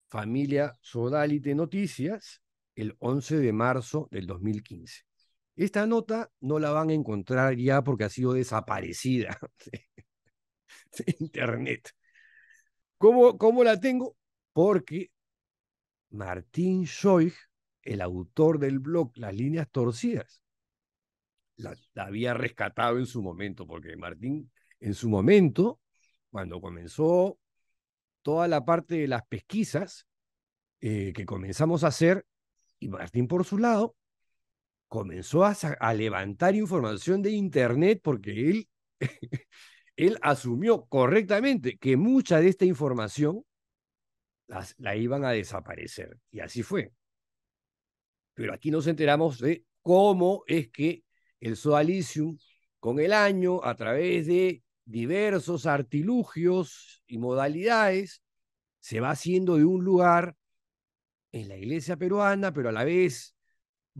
Familia Sodalite Noticias el 11 de marzo del 2015. Esta nota no la van a encontrar ya porque ha sido desaparecida de internet. ¿Cómo la tengo? Porque Martín Schoich, el autor del blog Las Líneas Torcidas, la había rescatado en su momento, porque Martín, en su momento, cuando comenzó toda la parte de las pesquisas que comenzamos a hacer, y Martín por su lado, comenzó a levantar información de internet, porque él asumió correctamente que mucha de esta información la iban a desaparecer, y así fue. Pero aquí nos enteramos de cómo es que el Sodalicium, con el año, a través de diversos artilugios y modalidades, se va haciendo de un lugar en la iglesia peruana, pero a la vez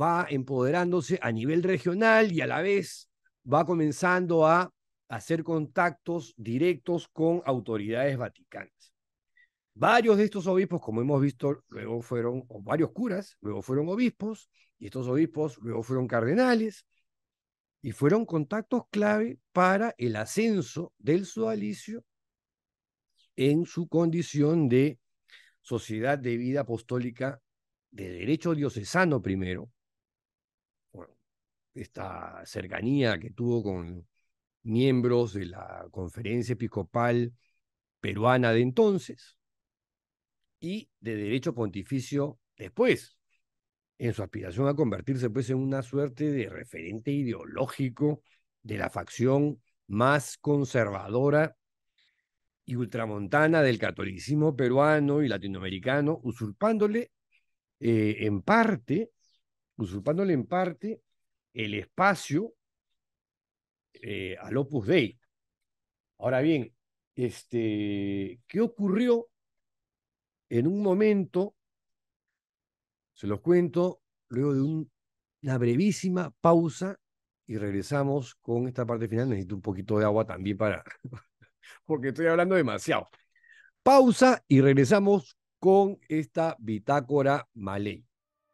va empoderándose a nivel regional y a la vez va comenzando a hacer contactos directos con autoridades vaticanas. Varios de estos obispos, como hemos visto, luego fueron, o varios curas, luego fueron obispos, y estos obispos luego fueron cardenales, y fueron contactos clave para el ascenso del sodalicio en su condición de sociedad de vida apostólica de derecho diocesano primero, bueno, esta cercanía que tuvo con miembros de la conferencia episcopal peruana de entonces, y de derecho pontificio después, en su aspiración a convertirse pues en una suerte de referente ideológico de la facción más conservadora y ultramontana del catolicismo peruano y latinoamericano, en parte, usurpándole en parte el espacio al Opus Dei. Ahora bien, ¿qué ocurrió en un momento? Se los cuento luego de una brevísima pausa y regresamos con esta parte final. Necesito un poquito de agua también porque estoy hablando demasiado. Pausa y regresamos con esta bitácora maley.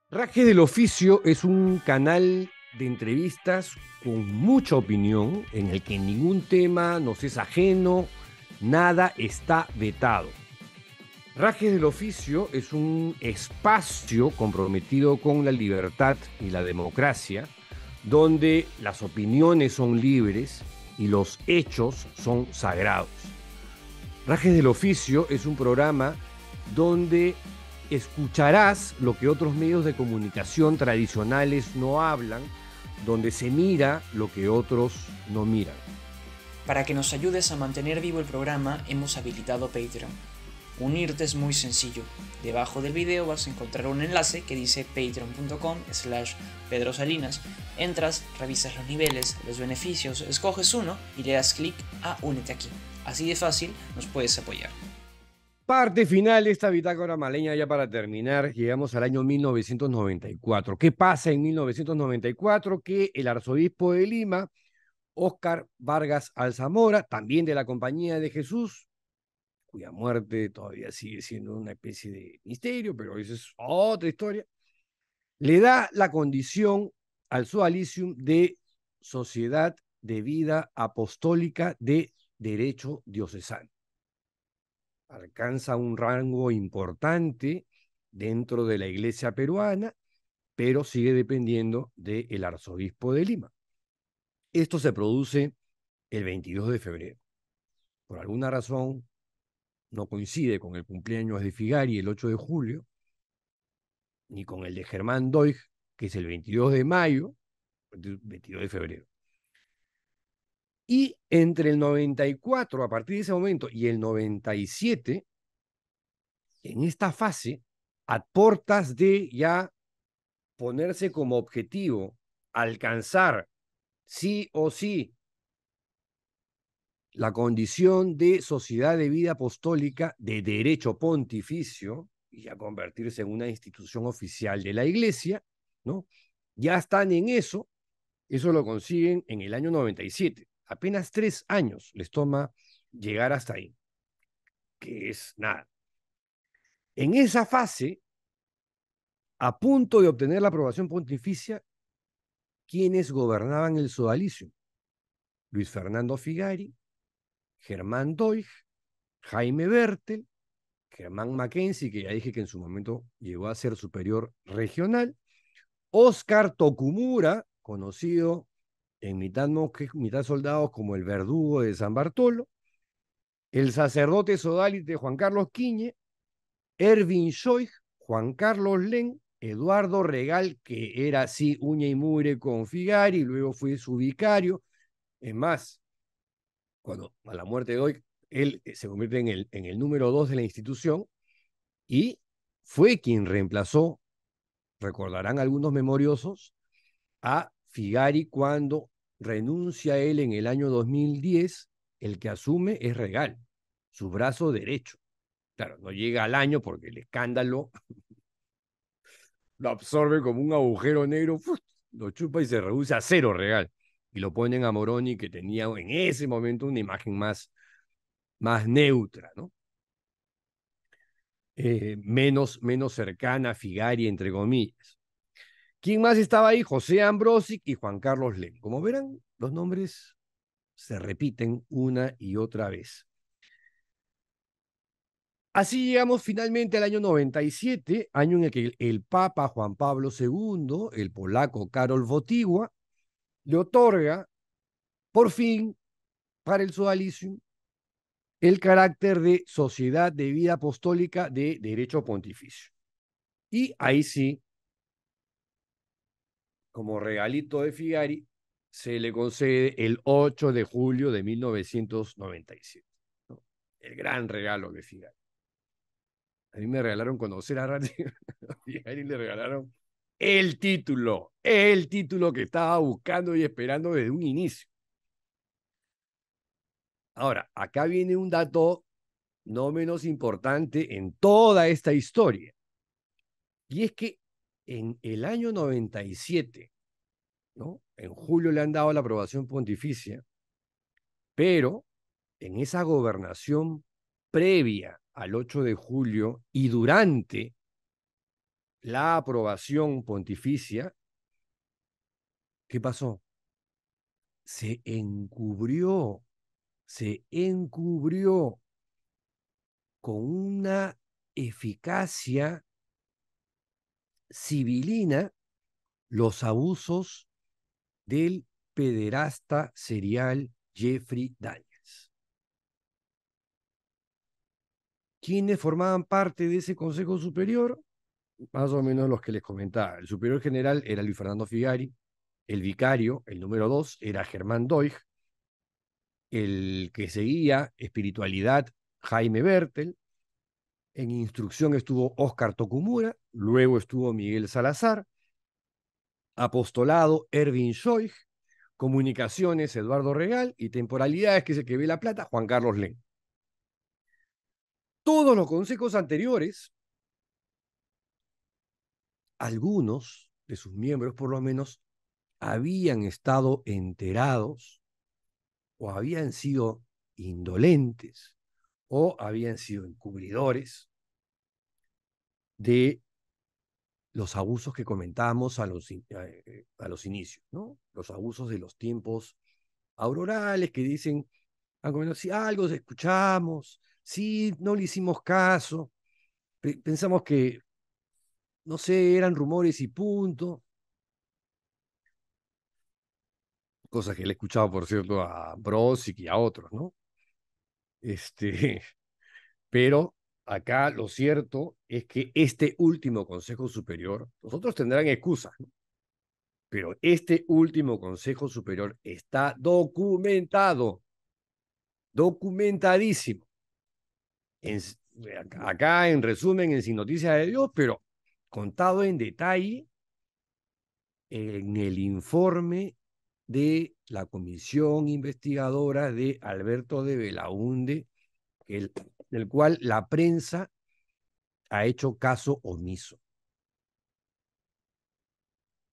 Raje del Oficio es un canal de entrevistas con mucha opinión en el que ningún tema nos es ajeno, nada está vetado. Rajes del Oficio es un espacio comprometido con la libertad y la democracia, donde las opiniones son libres y los hechos son sagrados. Rajes del Oficio es un programa donde escucharás lo que otros medios de comunicación tradicionales no hablan, donde se mira lo que otros no miran. Para que nos ayudes a mantener vivo el programa, hemos habilitado Patreon. Unirte es muy sencillo. Debajo del video vas a encontrar un enlace que dice patreon.com/pedrosalinas. Entras, revisas los niveles, los beneficios, escoges uno y le das clic a Únete aquí. Así de fácil nos puedes apoyar. Parte final de esta bitácora maleña, ya para terminar, llegamos al año 1994. ¿Qué pasa en 1994? Que el arzobispo de Lima, Óscar Vargas Alzamora, también de la Compañía de Jesús, cuya muerte todavía sigue siendo una especie de misterio, pero esa es otra historia, le da la condición al Sodalicium de Sociedad de Vida Apostólica de Derecho Diocesano. Alcanza un rango importante dentro de la iglesia peruana, pero sigue dependiendo del arzobispo de Lima. Esto se produce el 22 de febrero. Por alguna razón, no coincide con el cumpleaños de Figari el 8 de julio, ni con el de Germán Doig, que es el 22 de mayo, 22 de febrero. Y entre el 94, a partir de ese momento, y el 97, en esta fase, a portas de ya ponerse como objetivo alcanzar sí o sí la condición de sociedad de vida apostólica de derecho pontificio y ya convertirse en una institución oficial de la iglesia, ¿no? Ya están en eso, eso lo consiguen en el año 97. Apenas 3 años les toma llegar hasta ahí, que es nada. En esa fase, a punto de obtener la aprobación pontificia, ¿quiénes gobernaban el sodalicio? Luis Fernando Figari, Germán Doig, Jaime Bertel, Germán Mackenzie, que ya dije que en su momento llegó a ser superior regional, Oscar Tokumura, conocido en mitad monjes, mitad soldados como el verdugo de San Bartolo, el sacerdote sodalite Juan Carlos Quiñe, Erwin Schoig, Juan Carlos Len, Eduardo Regal, que era así uña y mugre con Figari, luego fue su vicario. Es más, cuando a la muerte de Doig, él se convierte en el número 2 de la institución y fue quien reemplazó, recordarán algunos memoriosos, a Figari cuando renuncia él en el año 2010. El que asume es Regal, su brazo derecho. Claro, no llega al año porque el escándalo lo absorbe como un agujero negro, ¡fuf! Lo chupa y se reduce a cero real. Y lo ponen a Moroni, que tenía en ese momento una imagen más neutra, ¿no? Menos cercana a Figari, entre comillas. ¿Quién más estaba ahí? José Ambrosic y Juan Carlos Lem. Como verán, los nombres se repiten una y otra vez. Así llegamos finalmente al año 97, año en el que el Papa Juan Pablo II, el polaco Karol Wojtyła, le otorga, por fin, para el sodalicium, el carácter de sociedad de vida apostólica de derecho pontificio. Y ahí sí, como regalito de Figari, se le concede el 8 de julio de 1997, ¿no? El gran regalo de Figari. A mí me regalaron conocer a Ratzinger, a Figari le regalaron el título que estaba buscando y esperando desde un inicio. Ahora, acá viene un dato no menos importante en toda esta historia. Y es que en el año 97, ¿no? En julio le han dado la aprobación pontificia, pero en esa gobernación previa al 8 de julio y durante la aprobación pontificia, ¿qué pasó? Se encubrió con una eficacia civilina los abusos del pederasta serial Jeffrey Daniels. ¿Quiénes formaban parte de ese Consejo Superior? Más o menos los que les comentaba. El superior general era Luis Fernando Figari, el vicario, el número 2, era Germán Doig, el que seguía espiritualidad, Jaime Bertel, en instrucción estuvo Óscar Tokumura, luego estuvo Miguel Salazar, apostolado Erwin Schoig, comunicaciones Eduardo Regal y temporalidades, que es el que ve la plata, Juan Carlos Len. Todos los consejos anteriores, algunos de sus miembros por lo menos, habían estado enterados o habían sido indolentes o habían sido encubridores de los abusos que comentábamos a los inicios, ¿no? Los abusos de los tiempos aurorales que dicen, bueno, si algo escuchamos, si no le hicimos caso, pensamos que, no sé, eran rumores y punto. Cosas que le he escuchado, por cierto, a Brosic y a otros, ¿no? Este, pero acá lo cierto es que este último Consejo Superior, los otros tendrán excusas, ¿no? Pero este último Consejo Superior está documentadísimo. En, acá, en resumen, en Sin Noticias de Dios, pero contado en detalle en el informe de la comisión investigadora de Alberto de Belaunde, del cual la prensa ha hecho caso omiso.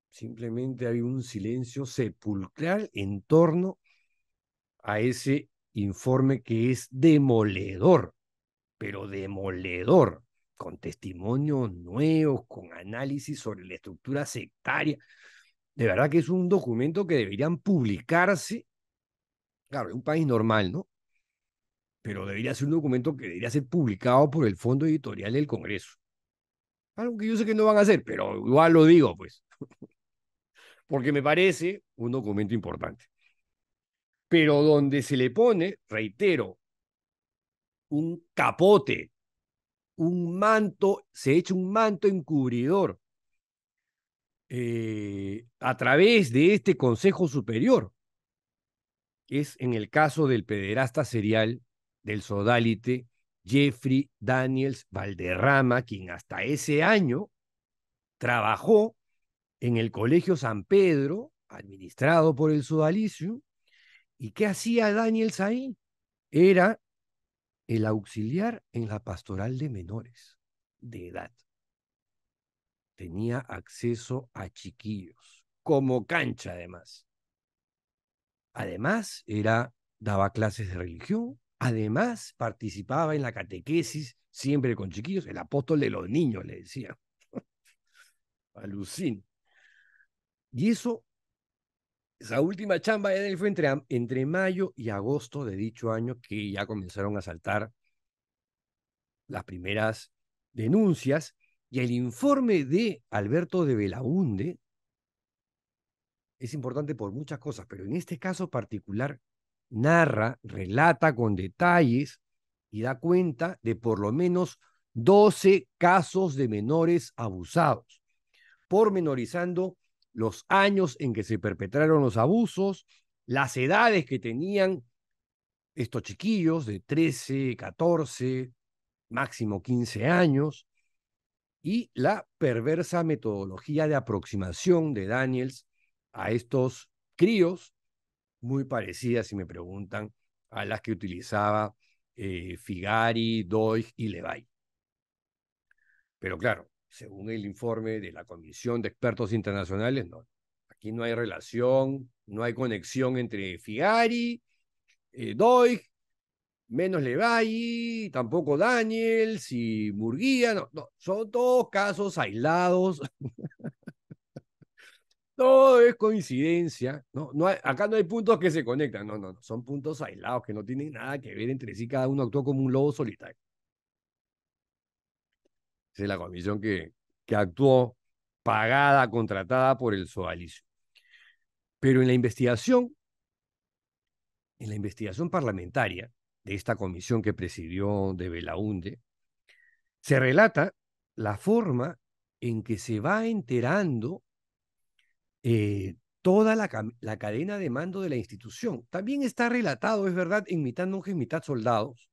Simplemente hay un silencio sepulcral en torno a ese informe que es demoledor, pero demoledor, con testimonios nuevos, con análisis sobre la estructura sectaria. De verdad que es un documento que deberían publicarse, claro, en un país normal, ¿no? Pero debería ser un documento que debería ser publicado por el Fondo Editorial del Congreso. Algo que yo sé que no van a hacer, pero igual lo digo, pues, porque me parece un documento importante. Pero donde se le pone, reitero, un capote, un manto, se echa un manto encubridor a través de este Consejo Superior. Es en el caso del pederasta serial del sodalite Jeffrey Daniels Valderrama, quien hasta ese año trabajó en el Colegio San Pedro, administrado por el sodalicio. ¿Y qué hacía Daniels ahí? Era el auxiliar en la pastoral de menores de edad. tenía acceso a chiquillos, como cancha además. Además, daba clases de religión, además participaba en la catequesis, siempre con chiquillos, el apóstol de los niños, le decía. Alucina. Y esa última chamba de él fue entre mayo y agosto de dicho año que ya comenzaron a saltar las primeras denuncias, y el informe de Alberto de Belaúnde es importante por muchas cosas, pero en este caso particular narra, relata con detalles y da cuenta de por lo menos 12 casos de menores abusados, pormenorizando los años en que se perpetraron los abusos, las edades que tenían estos chiquillos de 13, 14, máximo 15 años, y la perversa metodología de aproximación de Daniels a estos críos, muy parecida, si me preguntan, a las que utilizaba Figari, Doig y Levay. Pero claro, según el informe de la Comisión de Expertos Internacionales, no, aquí no hay relación, no hay conexión entre Figari, Doig, menos Levay, tampoco Daniels y Murguía, no, no, son todos casos aislados. Todo es coincidencia, ¿no? Acá no hay puntos que se conectan, no, no, no, son puntos aislados que no tienen nada que ver entre sí, cada uno actuó como un lobo solitario. Esa es la comisión que actuó pagada, contratada por el sodalicio. Pero en la investigación parlamentaria de esta comisión que presidió de Belaúnde, se relata la forma en que se va enterando toda la cadena de mando de la institución. También está relatado, es verdad, en mitad monjes, mitad soldados,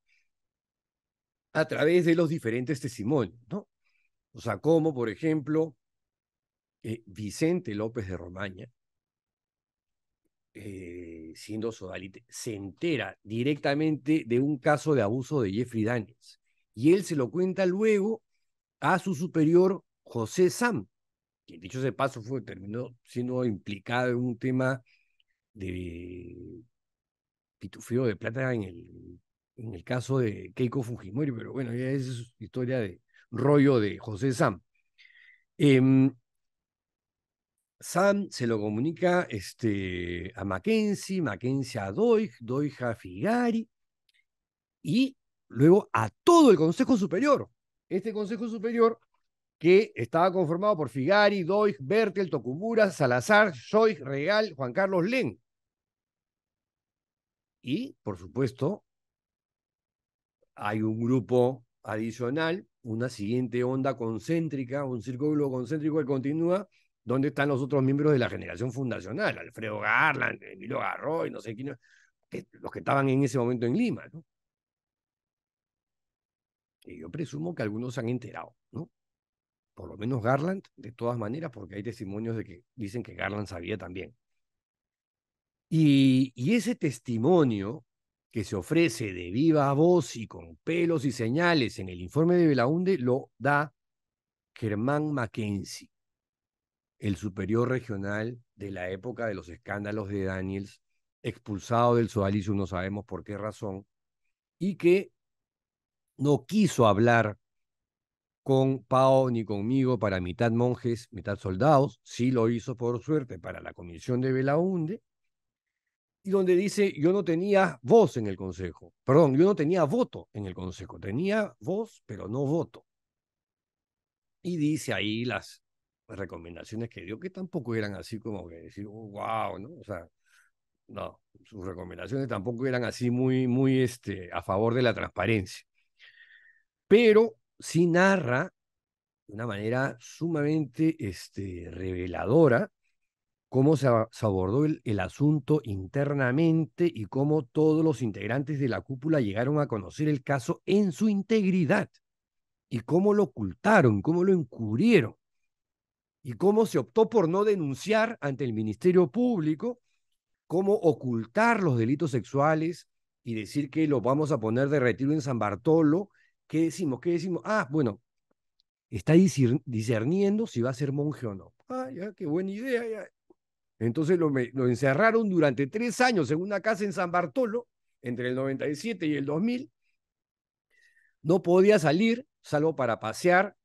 a través de los diferentes testimonios, ¿no? O sea, como, por ejemplo, Vicente López de Romaña, siendo sodalite, se entera directamente de un caso de abuso de Jeffrey Daniels. Y él se lo cuenta luego a su superior, José Sam, que dicho ese paso terminó siendo implicado en un tema de pitufeo de plata en el caso de Keiko Fujimori, pero bueno, ya es historia de rollo de José Sam. Sam se lo comunica a Mackenzie, Mackenzie a Doig, Doig a Figari, y luego a todo el Consejo Superior. Este Consejo Superior que estaba conformado por Figari, Doig, Bertel, Tokumura, Salazar, Joy, Regal, Juan Carlos Len. Y, por supuesto, hay un grupo adicional, una siguiente onda concéntrica, un círculo concéntrico que continúa, donde están los otros miembros de la generación fundacional, Alfredo Garland, Emilio Garroy, no sé quién, los que estaban en ese momento en Lima, ¿no? Y yo presumo que algunos se han enterado, ¿no? Por lo menos Garland, de todas maneras, porque hay testimonios de que dicen que Garland sabía también. Y ese testimonio que se ofrece de viva voz y con pelos y señales en el informe de Belaúnde lo da Germán Mackenzie, el superior regional de la época de los escándalos de Daniels, expulsado del sodalicio, no sabemos por qué razón, y que no quiso hablar con Pao ni conmigo para mitad monjes, mitad soldados, sí lo hizo por suerte para la comisión de Belaúnde, y donde dice, yo no tenía voz en el consejo, perdón, yo no tenía voto en el consejo, tenía voz, pero no voto. Y dice ahí las recomendaciones que dio, que tampoco eran así como que decir, oh, wow, ¿no? O sea, no, sus recomendaciones tampoco eran así muy a favor de la transparencia. Pero sí narra de una manera sumamente reveladora cómo se abordó el asunto internamente y cómo todos los integrantes de la cúpula llegaron a conocer el caso en su integridad y cómo lo ocultaron, cómo lo encubrieron y cómo se optó por no denunciar ante el Ministerio Público, cómo ocultar los delitos sexuales y decir que los vamos a poner de retiro en San Bartolo. ¿Qué decimos? ¿Qué decimos? Ah, bueno, está discerniendo si va a ser monje o no. Ah, ya, qué buena idea, ya. Entonces lo encerraron durante 3 años en una casa en San Bartolo, entre el 97 y el 2000. No podía salir, salvo para pasear,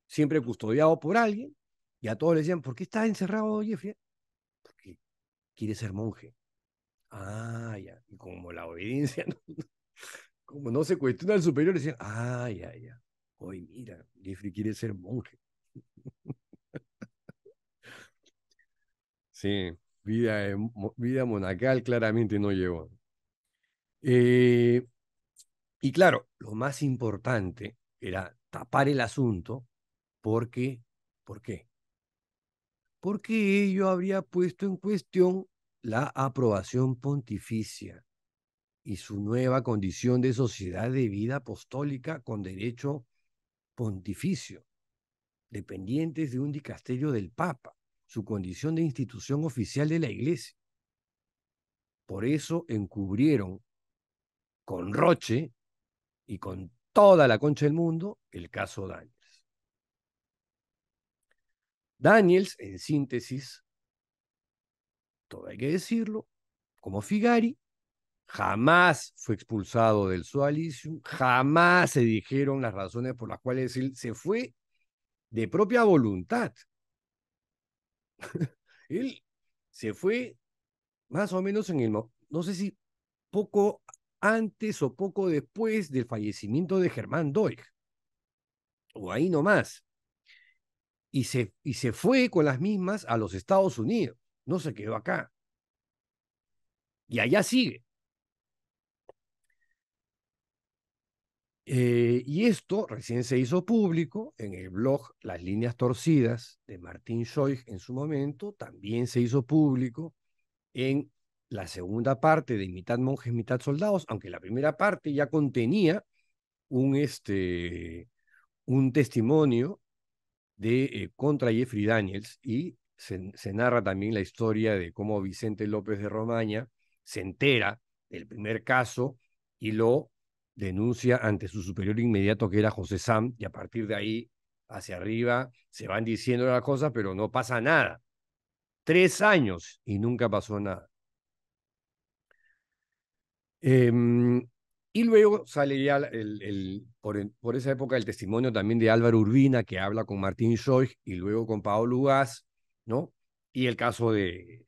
siempre custodiado por alguien. Y a todos le decían, ¿por qué está encerrado, Jeffrey? Porque quiere ser monje. Ah, ya. Y como la obediencia, ¿no? Como no se cuestiona al superior, decían, ah, ya, ya. Oye, mira, Jeffrey quiere ser monje. Sí, vida monacal claramente no llegó. Eh, y claro, lo más importante era tapar el asunto porque, ¿por qué? Porque ello habría puesto en cuestión la aprobación pontificia y su nueva condición de sociedad de vida apostólica con derecho pontificio, dependientes de un dicasterio del Papa, su condición de institución oficial de la Iglesia. Por eso encubrieron con Roche y con toda la concha del mundo el caso Daniels. Daniels, en síntesis, todo hay que decirlo, como Figari, jamás fue expulsado del Sualicium, jamás se dijeron las razones por las cuales él se fue de propia voluntad. Él se fue más o menos no sé si poco antes o poco después del fallecimiento de Germán Doig, o ahí nomás, y se fue con las mismas a los Estados Unidos, no se quedó acá, y allá sigue. Y esto recién se hizo público en el blog Las Líneas Torcidas de Martín Schoig en su momento, también se hizo público en la segunda parte de Mitad Monjes, Mitad Soldados, aunque la primera parte ya contenía un testimonio contra Jeffrey Daniels y se narra también la historia de cómo Vicente López de Romaña se entera del primer caso y lo denuncia ante su superior inmediato, que era José Sam, y a partir de ahí hacia arriba se van diciendo las cosas, pero no pasa nada. 3 años y nunca pasó nada. Y luego sale ya por esa época el testimonio también de Álvaro Urbina, que habla con Martín Schoig y luego con Paolo Ugaz, ¿no? Y el caso de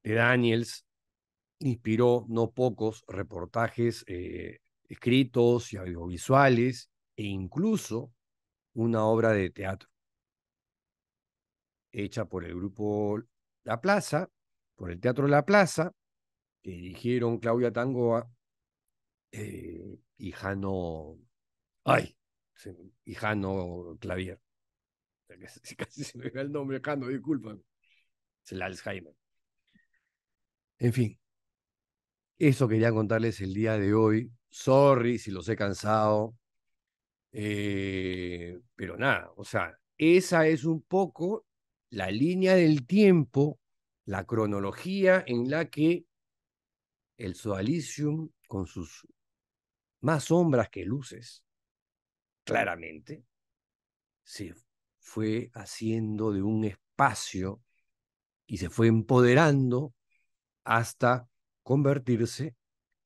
Daniels inspiró no pocos reportajes escritos y audiovisuales e incluso una obra de teatro hecha por el grupo La Plaza, por el Teatro La Plaza, que dirigieron Claudia Tangoa y Jano. Ay, y Jano Clavier. Casi se me va el nombre, Jano, disculpa. Es el Alzheimer. En fin, eso quería contarles el día de hoy. Sorry si los he cansado. Pero nada, o sea, esa es un poco la línea del tiempo, la cronología en la que el Sodalicium, con sus más sombras que luces, claramente, se fue haciendo de un espacio y se fue empoderando hasta convertirse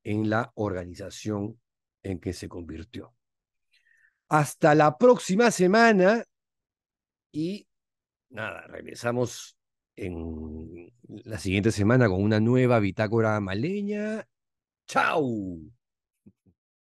en la organización en que se convirtió. Hasta la próxima semana y nada, regresamos en la siguiente semana con una nueva bitácora maleña. ¡Chao!